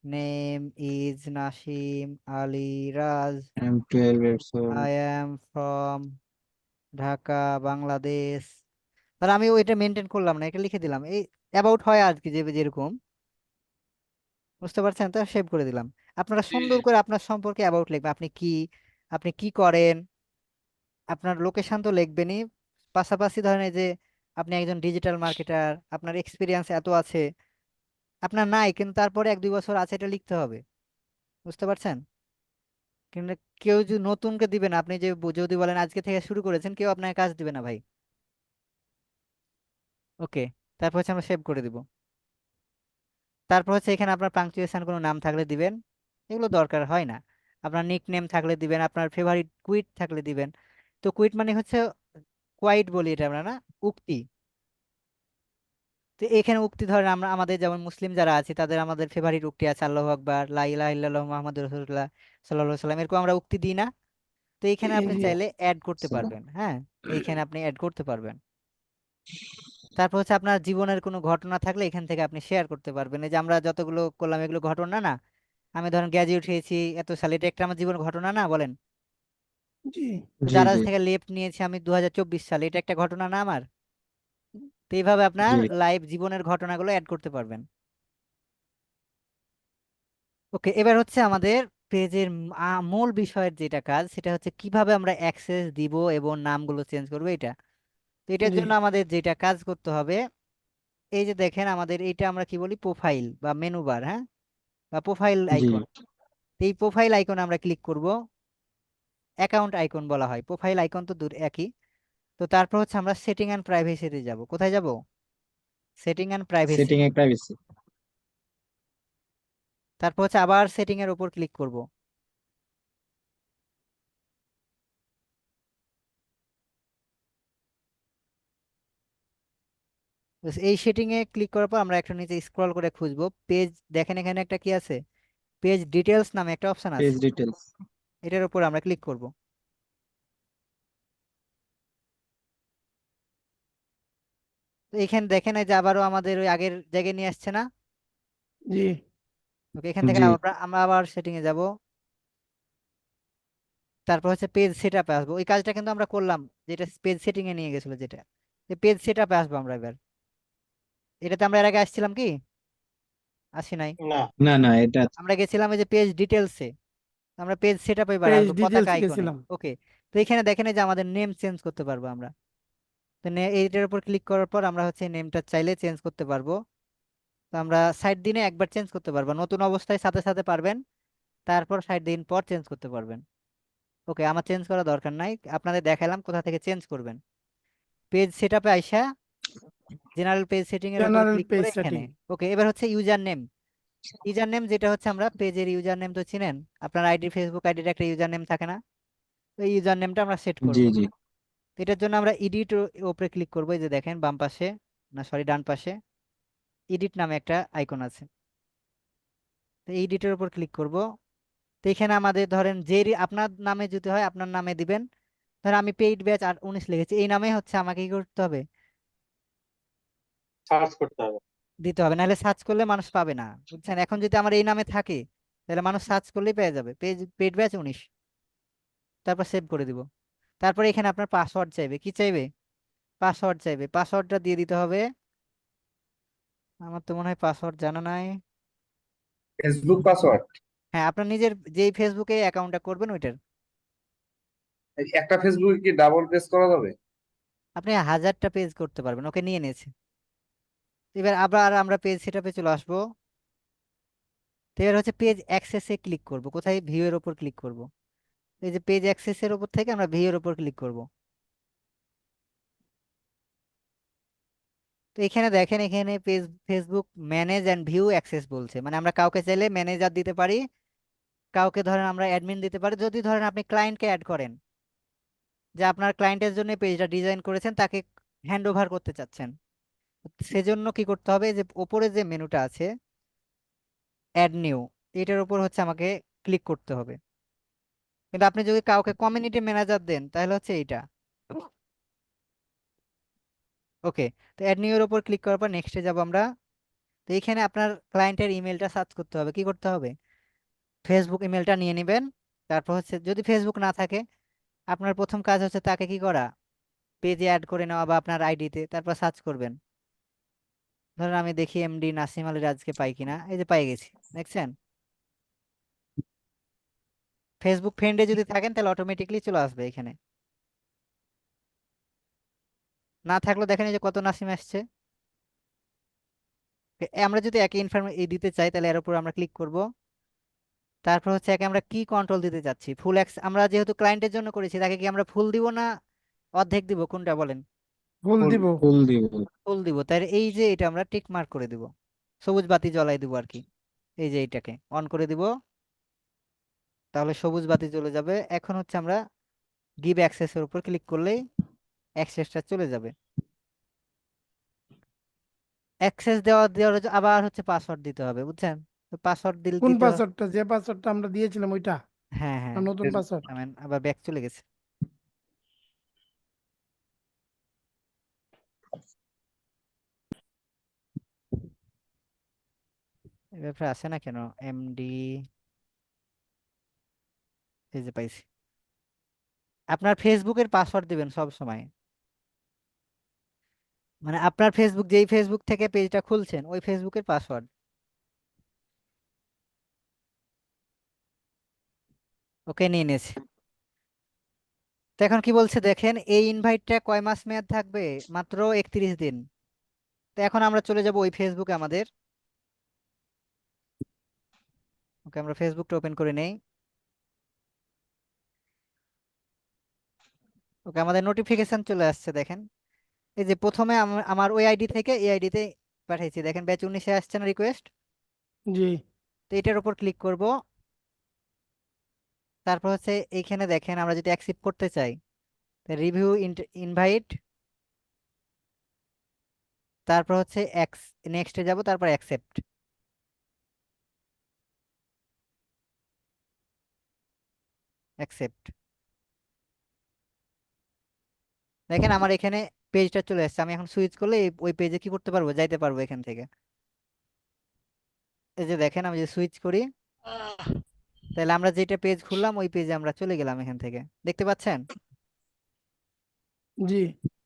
name is Nasim Ali Raj, I am 12 years old. I am from Dhaka, Bangladesh. তাহলে আমি ওইটা মেনটেন করলাম না, এটা লিখে দিলাম, এই অ্যাবাউট হয় আর কি, যে যেরকম, বুঝতে পারছেন? তো সেভ করে দিলাম। আপনারা সুন্দর করে আপনার সম্পর্কে অ্যাবাউট লিখবেন, আপনি কি করেন, আপনার লোকেশন তো লিখবেনই, পাশাপাশি ধরেন এই যে আপনি একজন ডিজিটাল মার্কেটার, আপনার এক্সপিরিয়েন্স এত আছে, আপনার নাই কিন্তু তারপরে 1-2 বছর আছে, এটা লিখতে হবে, বুঝতে পারছেন? কিন্তু কেউ যদি নতুনকে দিবে না, আপনি যে যদি বলেন আজকে থেকে শুরু করেছেন, কেউ আপনাকে কাজ দিবে না ভাই। ওকে, তারপর হচ্ছে আমরা সেভ করে দিব। তারপর হচ্ছে এখানে আপনার পাংচুয়েশন কোনো নাম থাকলে দিবেন, এগুলো দরকার হয় না। আপনার নিক নেম থাকলে দিবেন, আপনার ফেভারিট কুইট থাকলে দিবেন। তো কুইট মানে হচ্ছে কোয়াইট বলি এটা আমরা, না উক্তি। তো এখানে উক্তি ধরেন আমরা আমাদের যেমন মুসলিম যারা আছি তাদের আমাদের ফেভারিট উক্তি আছে, আল্লাহু আকবার, লা ইলাহা ইল্লাল্লাহু মুহাম্মাদুর রাসূলুল্লাহ সাল্লাল্লাহু আলাইহি ওয়াসাল্লাম, এরকম আমরা উক্তি দিই না? তো এইখানে আপনি জি চাইলে অ্যাড করতে পারবেন, হ্যাঁ, এইখানে আপনি অ্যাড করতে পারবেন। তারপর হচ্ছে আপনার জীবনের কোনো ঘটনা থাকলে এখান থেকে আপনি শেয়ার করতে পারবেন, এই যে আমরা যতগুলো করলাম এগুলো ঘটনা না? আমি ধরেন গ্র্যাজুয়েট হয়েছি এত সালে, এটা একটা আমার জীবন ঘটনা না বলেন? জি জি জারাজ জি থেকে লেফট নিয়েছি আমি 2024 সালে, এটা একটা ঘটনা না আমার? তো এইভাবে আপনার জি লাইফ জীবনের ঘটনাগুলো অ্যাড করতে পারবেন। ওকে, এবার হচ্ছে আমাদের পেজের মূল বিষয়ের যেটা কাজ, সেটা হচ্ছে কিভাবে আমরা অ্যাক্সেস দিব এবং নামগুলো চেঞ্জ করবো এটা। তো এটার জি জন্য আমাদের যেটা কাজ করতে হবে, এই যে দেখেন আমাদের এইটা আমরা কি বলি, প্রোফাইল বা মেনু বার, হ্যাঁ, বা প্রোফাইল জি আইকন। এই প্রোফাইল আইকন আমরা ক্লিক করব, অ্যাকাউন্ট আইকন বলা হয়, প্রোফাইল আইকন তো দূর একই। তো তারপর হচ্ছে আমরা সেটিং অ্যান্ড প্রাইভেসিতে যাব, কোথায় যাব? Setting and privacy. Setting A privacy. তারপর হচ্ছে আবার সেটিং এর উপর ক্লিক করব। ব্যাস, এই সেটিং এ ক্লিক করার পর আমরা একটা নিচে স্ক্রল করে খুঁজবো পেজ, দেখেন এখানে একটা কি আছে, পেজ ডিটেলস নামে একটা অপশন পেজ আছে, ডিটেলস। এটার উপর আমরা ক্লিক করব। তো এখানে দেখেন এই যে আবারও আমাদের ওই আগের জায়গায় নিয়ে আসছে না? জি। ওকে, এখান থেকে জি আমরা আবার সেটিং এ যাব। তারপর হচ্ছে পেজ সেট আপে আসবো। ওই কাজটা কিন্তু আমরা করলাম, যেটা পেজ সেটিং এ নিয়ে গেছিল যেটা। পেজ সেট আপে আসবো আমরা এবার। এটাতে আমরা এর আগে আসছিলাম কি? আসি নাই। না, না না এটা আমরা গেছিলাম এই যে পেজ ডিটেলসে। আমরা পেজ সেট আপে এবার পেজ আসবো পতাকা ডিটেলস আইকনে। গেছিলাম। ওকে, তো এখানে দেখেন এই যে আমাদের নেম চেঞ্জ করতে পারবো আমরা। তো এইটার উপর ক্লিক করার পর আমরা হচ্ছে নেমটা চাইলে চেঞ্জ করতে পারবো। তো আমরা 60 দিনে একবার চেঞ্জ করতে পারবো, নতুন অবস্থায় সাথে সাথে পারবেন। তারপর 60 দিন পর চেঞ্জ করতে পারবেন। ওকে, আমার চেঞ্জ করা দরকার নাই, আপনাদের দেখালাম কোথা থেকে চেঞ্জ করবেন। পেজ সেটআপে আইসা জেনারেল পেজ সেটিং এর উপর জেনারেল ক্লিক পেজ করে সেটিং। এখানে। ওকে, এবার হচ্ছে ইউজার নেম। ইউজার নেম যেটা হচ্ছে আমরা পেজের ইউজার নেম তো চিনেন, আপনার আইডি ফেসবুক আইডির একটা ইউজার নেম থাকে না? তো এই ইউজার নেমটা আমরা সেট করব। জি জি তো এটার জন্য আমরা এডিট উপরে ক্লিক করবো। এই যে দেখেন বাম পাশে, না সরি ডান পাশে এডিট নামে একটা আইকন আছে। তো এডিটের উপর ক্লিক করব। তো এখানে আমাদের ধরেন যে আপনার নামে যদি হয় আপনার নামে দিবেন। ধরেন আমি পেইড ব্যাচ 19 লিখেছি, এই নামে হচ্ছে আমাকে কি করতে হবে? সার্চ করতে হবে। দিতে হবে, নাহলে সার্চ করলে মানুষ পাবে না, বুঝছেন? এখন যদি আমার এই নামে থাকে তাহলে মানুষ সার্চ করলেই পেয়ে যাবে পেইড ব্যাচ 19। তারপর সেভ করে দিব। তারপর এখানে আপনার পাসওয়ার্ড চাইবে, কি চাইবে? পাসওয়ার্ড চাইবে, পাসওয়ার্ডটা দিয়ে দিতে হবে। আমার তো মনে হয় পাসওয়ার্ড জানা নাই। ফেসবুক পাসওয়ার্ড হ্যাঁ, আপনার নিজের যেই ফেসবুকে অ্যাকাউন্টটা করবেন ওইটার। একটা ফেসবুকে কি ডাবল প্রেস করা যাবে? আপনি 1000টা পেজ করতে পারবেন। ওকে, নিয়ে নিয়েছে। এবার আবার আমরা পেজ সেটআপে চলে আসবো। তো এবার হচ্ছে পেজ অ্যাক্সেসে ক্লিক করব। কোথায়? ভিউ এর উপর ক্লিক করব। এই যে পেজ অ্যাক্সেসের উপর থেকে আমরা ভিউ এর উপর ক্লিক করব। তো এখানে দেখেন, এখানে Facebook manage and view access বলছে, মানে আমরা কাউকে চাইলে ম্যানেজার দিতে পারি, কাউকে ধরেন আমরা অ্যাডমিন দিতে পারি। যদি ধরেন আপনি ক্লায়েন্টকে অ্যাড করেন, যে আপনার ক্লায়েন্টের জন্য পেজটা ডিজাইন করেছেন, তাকে হ্যান্ড ওভার করতে চাচ্ছেন, সেজন্য কি করতে হবে? যে ওপরে যে মেনুটা আছে অ্যাড নিউ, এটার উপর হচ্ছে আমাকে ক্লিক করতে হবে। কিন্তু আপনি যদি কাউকে কমিউনিটি ম্যানেজার দেন তাহলে হচ্ছে এইটা। ওকে, তো অ্যাড নিউ এর উপর ক্লিক করার পর নেক্সটে যাব আমরা। তো এইখানে আপনার ক্লায়েন্টের ইমেলটা সার্চ করতে হবে। কি করতে হবে? ফেসবুক ইমেলটা নিয়ে নেবেন। তারপর হচ্ছে যদি ফেসবুক না থাকে, আপনার প্রথম কাজ হচ্ছে তাকে কি করা? পেজে অ্যাড করে নেওয়া বা আপনার আইডিতে, তারপর সার্চ করবেন। ধরেন আমি দেখি এমডি নাসিম আলী রাজকে পাই কিনা। এই যে পাই গেছি, দেখছেন? ফেসবুক ফ্রেন্ডে যদি থাকেন তাহলে অটোমেটিকলি চলে আসবে এখানে। না থাকলেও দেখেন এই যে কত নাসিম আসছে। আমরা যদি একই ইনফরমেশন দিতে চাই তাহলে এর উপর আমরা ক্লিক করব। তারপর হচ্ছে একে আমরা কি কন্ট্রোল দিতে চাচ্ছি, ফুল এক্স। আমরা যেহেতু ক্লায়েন্টের জন্য করেছি, তাকে কি আমরা ফুল দিব না অর্ধেক দিব, কোনটা বলেন? ভুল দিব। ফুল দিব। ফুল দিব। তাই এই যে এটা আমরা টিক মার্ক করে দিব, সবুজ বাতি জ্বলাই দিব আর কি। এই যে এইটাকে অন করে দিব, তাহলে সবুজ বাতি জ্বলে যাবে। এখন হচ্ছে আমরা গিভ অ্যাক্সেস এর উপর ক্লিক করলেই অ্যাক্সেসটা চলে যাবে। অ্যাক্সেস দেওয়ার আবার হচ্ছে পাসওয়ার্ড দিতে হবে, বুঝছেন? তো পাসওয়ার্ড কোন দিতে পাসওয়ার্ডটা? যে পাসওয়ার্ডটা আমরা দিয়েছিলাম ওইটা, হ্যাঁ না হ্যাঁ, নতুন পাসওয়ার্ড? আবার ব্যাক চলে গেছে। এই ব্যাপারে আসে না কেন? এমডি, এই যে পাইছি। আপনার ফেসবুকের পাসওয়ার্ড দিবেন সব সময়, মানে আপনার ফেসবুক যেই ফেসবুক থেকে পেজটা খুলছেন ওই ফেসবুকের পাসওয়ার্ড। ওকে, নিয়ে নিয়েছি। তো এখন কি বলছে দেখেন, এই ইনভাইটটা কয় মাস মেয়াদ থাকবে? মাত্র 31 দিন। তো এখন আমরা চলে যাব ওই ফেসবুকে আমাদের। ওকে, আমরা ফেসবুকটা ওপেন করে নেই। ওকে, আমাদের নোটিফিকেশন চলে আসছে দেখেন। এই যে প্রথমে আমার ওই আইডি থেকে এই আইডিতে পাঠিয়েছি, দেখেন ব্যাচ 19-এ আসছে না রিকোয়েস্ট? জি। তো এটার উপর ক্লিক করব। তারপর হচ্ছে এইখানে দেখেন আমরা যদি অ্যাকসেপ্ট করতে চাই, রিভিউ ইনভাইট, তারপর হচ্ছে নেক্সটে যাব, তারপর অ্যাকসেপ্ট। অ্যাকসেপ্ট, দেখেন আমার এখানে পেজটা চলে আসছে, আমি এখন সুইচ করলে ওই পেজে কি করতে পারবো, যাইতে পারবো এখান থেকে। এই যে দেখেন আমি যে সুইচ করি, তাহলে আমরা যেটা পেজ খুললাম ওই পেজে আমরা চলে গেলাম এখান থেকে, দেখতে পাচ্ছেন? জি।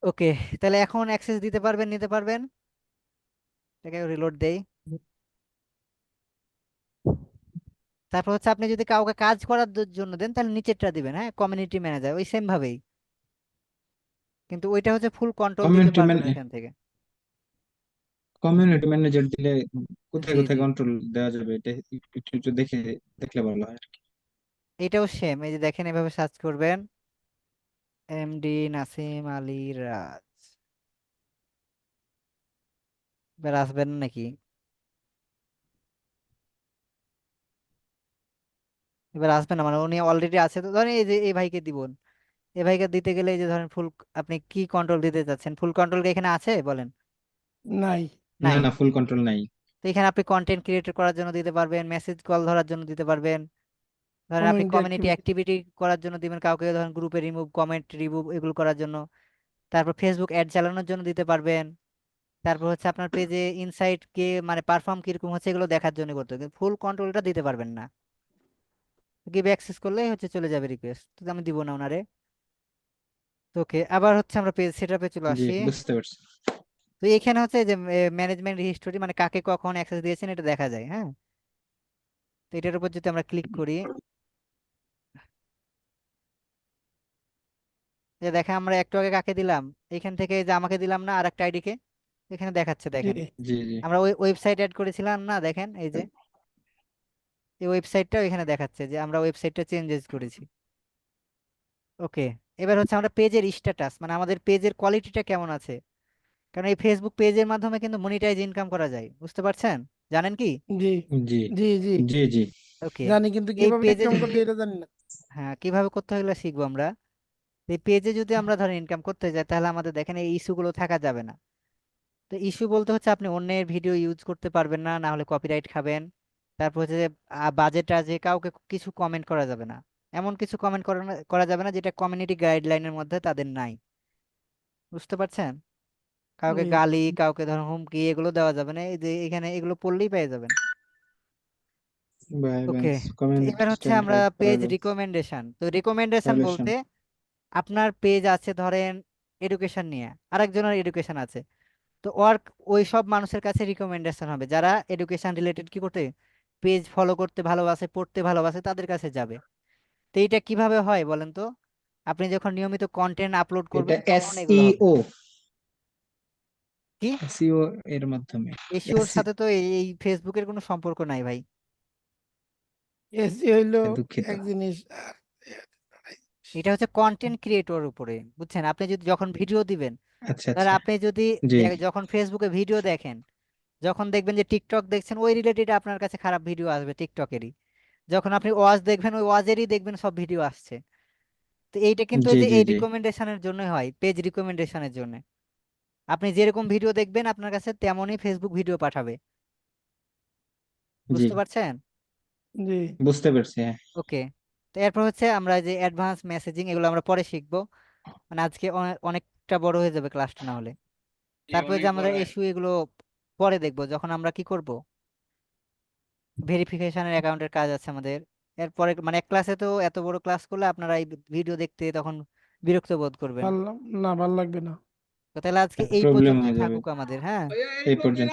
ওকে, তাহলে এখন অ্যাক্সেস দিতে পারবেন, নিতে পারবেন। এটাকে রিলোড দেই। তারপর হচ্ছে আপনি যদি কাউকে কাজ করার জন্য দেন তাহলে নিচেরটা দিবেন, হ্যাঁ, কমিউনিটি ম্যানেজার, ওই সেম ভাবেই, কিন্তু ওইটা হচ্ছে ফুল কন্ট্রোল দিতে কমিউনিটি পারবেন এখান থেকে। কমিউনিটি ম্যানেজার দিলে কোথায় জি কোথায় জি, কন্ট্রোল দেওয়া যাবে, এটা একটু একটু দেখলে ভালো হয় আর কি। এটাও সেম, এই যে দেখেন এভাবে সার্চ করবেন, এমডি নাসিম আলী রাজ, এবার আসবেন নাকি? এবার আসবেন না, মানে উনি অলরেডি আছে, তো ধরেন এই যে এই ভাইকে দিবেন, এই ভাইকে দিতে গেলে এই যে ধরেন ফুল, আপনি কি কন্ট্রোল দিতে চাচ্ছেন, ফুল কন্ট্রোল কি এখানে আছে বলেন? নাই। না নাই। না, ফুল কন্ট্রোল নাই। তো এখানে আপনি কন্টেন্ট ক্রিয়েট করার জন্য দিতে পারবেন, মেসেজ কল ধরার জন্য দিতে পারবেন, ধরেন আপনি কমিউনিটি কমিউনিটি অ্যাক্টিভিটি। অ্যাক্টিভিটি করার জন্য দিবেন, কাউকে ধরেন গ্রুপে রিমুভ, কমেন্ট রিমুভ এগুলো করার জন্য। তারপর ফেসবুক অ্যাড চালানোর জন্য দিতে পারবেন। তারপর হচ্ছে আপনার পেজে ইনসাইট কে মানে পারফর্ম কিরকম হচ্ছে এগুলো দেখার জন্য করতে হবে, ফুল কন্ট্রোলটা দিতে পারবেন না। গিভ অ্যাক্সেস করলেই হচ্ছে চলে যাবে রিকোয়েস্ট, তো আমি দিব না ওনারে। ওকে, আবার হচ্ছে আমরা পেজ সেটআপে চলে জি, আসি। বুঝতে পারছি। তো এখানে হচ্ছে যে ম্যানেজমেন্ট হিস্টোরি, মানে কাকে কখন অ্যাক্সেস দিয়েছেন এটা দেখা যায়, হ্যাঁ। তো এটার উপর যদি আমরা ক্লিক করি, যে দেখেন আমরা একটু আগে কাকে দিলাম, এখান থেকে যে আমাকে দিলাম না, আর একটা আইডিকে এখানে দেখাচ্ছে, জি। দেখেন জি জি আমরা ওই ওয়েবসাইট অ্যাড করেছিলাম না, দেখেন এই যে এই ওয়েবসাইটটাও এখানে দেখাচ্ছে যে আমরা ওয়েবসাইটটা চেঞ্জেস করেছি। ওকে, এবার হচ্ছে আমরা পেজের স্ট্যাটাস, মানে আমাদের পেজের কোয়ালিটিটা কেমন আছে, কারণ এই ফেসবুক পেজের মাধ্যমে কিন্তু মনিটাইজ ইনকাম করা যায়, বুঝতে পারছেন? জানেন কি? জি। জি জি। জি। জি জি ওকে, জানি, কিন্তু এই কিভাবে পেজে ইনকাম যদি, করতে এটা জানি না। হ্যাঁ কিভাবে করতে হয় এগুলো শিখবো আমরা। এই পেজে যদি আমরা ধরেন ইনকাম করতে যাই তাহলে আমাদের দেখেন এই ইস্যুগুলো থাকা যাবে না। তো ইস্যু বলতে হচ্ছে আপনি অন্যের ভিডিও ইউজ করতে পারবেন না, না হলে কপিরাইট খাবেন। তারপর হচ্ছে যে বাজে টাজে কাউকে কিছু কমেন্ট করা যাবে না, এমন কিছু কমেন্ট করা যাবে না যেটা কমিউনিটি গাইডলাইনের মধ্যে তাদের নাই, বুঝতে পারছেন? কাউকে জি। গালি, কাউকে ধরুন হুমকি, এগুলো দেওয়া যাবে না, এই যে এখানে এগুলো পড়লেই পেয়ে যাবেন। ওকে, ভায়োলেন্স, তো কমিউনিটি এবার হচ্ছে স্ট্যান্ড আমরা হাইড পেজ ভায়োলেন্স, রিকমেন্ডেশন, তো রিকমেন্ডেশন ভায়োলেশন। বলতে আপনার পেজ আছে ধরেন এডুকেশন নিয়ে, আরেকজনের এডুকেশন আছে, তো ওয়ার্ক ওই সব মানুষের কাছে রিকমেন্ডেশন হবে যারা এডুকেশন রিলেটেড কি করতে, পেজ ফলো করতে ভালোবাসে, পড়তে ভালোবাসে, তাদের কাছে যাবে। তো এইটা কিভাবে হয় বলেন তো? আপনি যখন নিয়মিত কন্টেন্ট আপলোড এটা করবেন তখন এগুলো হবে। এসইও, কি? এসইও এর মাধ্যমে। এসিওর সাথে তো এই ফেসবুকের কোনো সম্পর্ক নাই ভাই। এসি হইলো দুঃখিত। এক জিনিস। এটা হচ্ছে কন্টেন্ট ক্রিয়েটর উপরে, বুঝছেন? আপনি যদি যখন ভিডিও দিবেন, আচ্ছা তাহলে আচ্ছা। আপনি যদি জি যখন ফেসবুকে ভিডিও দেখেন, যখন দেখবেন যে টিকটক দেখছেন ওই রিলেটেড আপনার কাছে খারাপ ভিডিও আসবে টিকটকেরই, যখন আপনি ওয়াজ দেখবেন ওই ওয়াজেরই দেখবেন সব ভিডিও আসছে। তো এইটা কিন্তু ওই জি যে জি এই জি রিকমেন্ডেশনের জন্যই হয়, পেজ রিকমেন্ডেশনের জন্য। আপনি যেরকম ভিডিও দেখবেন আপনার কাছে তেমনই ফেসবুক ভিডিও পাঠাবে, জি, বুঝতে পারছেন? জি। বুঝতে পারছি, হ্যাঁ। ওকে, তো এরপর হচ্ছে আমরা যে অ্যাডভান্স মেসেজিং এগুলো আমরা পরে শিখবো, মানে আজকে অনেকটা বড় হয়ে যাবে ক্লাসটা না হলে। তারপরে যে আমরা ইস্যু এগুলো পরে দেখবো যখন আমরা কি করব, ভেরিফিকেশনের অ্যাকাউন্টের কাজ আছে আমাদের। এরপরে মানে এক ক্লাসে তো এত বড় ক্লাস করলে আপনারা এই ভিডিও দেখতে তখন বিরক্ত বোধ করবেন। ভাল না, ভাল লাগবে না। তো তাহলে আজকে এই প্রবলেম পর্যন্তই হয়ে যাবে থাকুক আমাদের, হ্যাঁ। এই পর্যন্ত।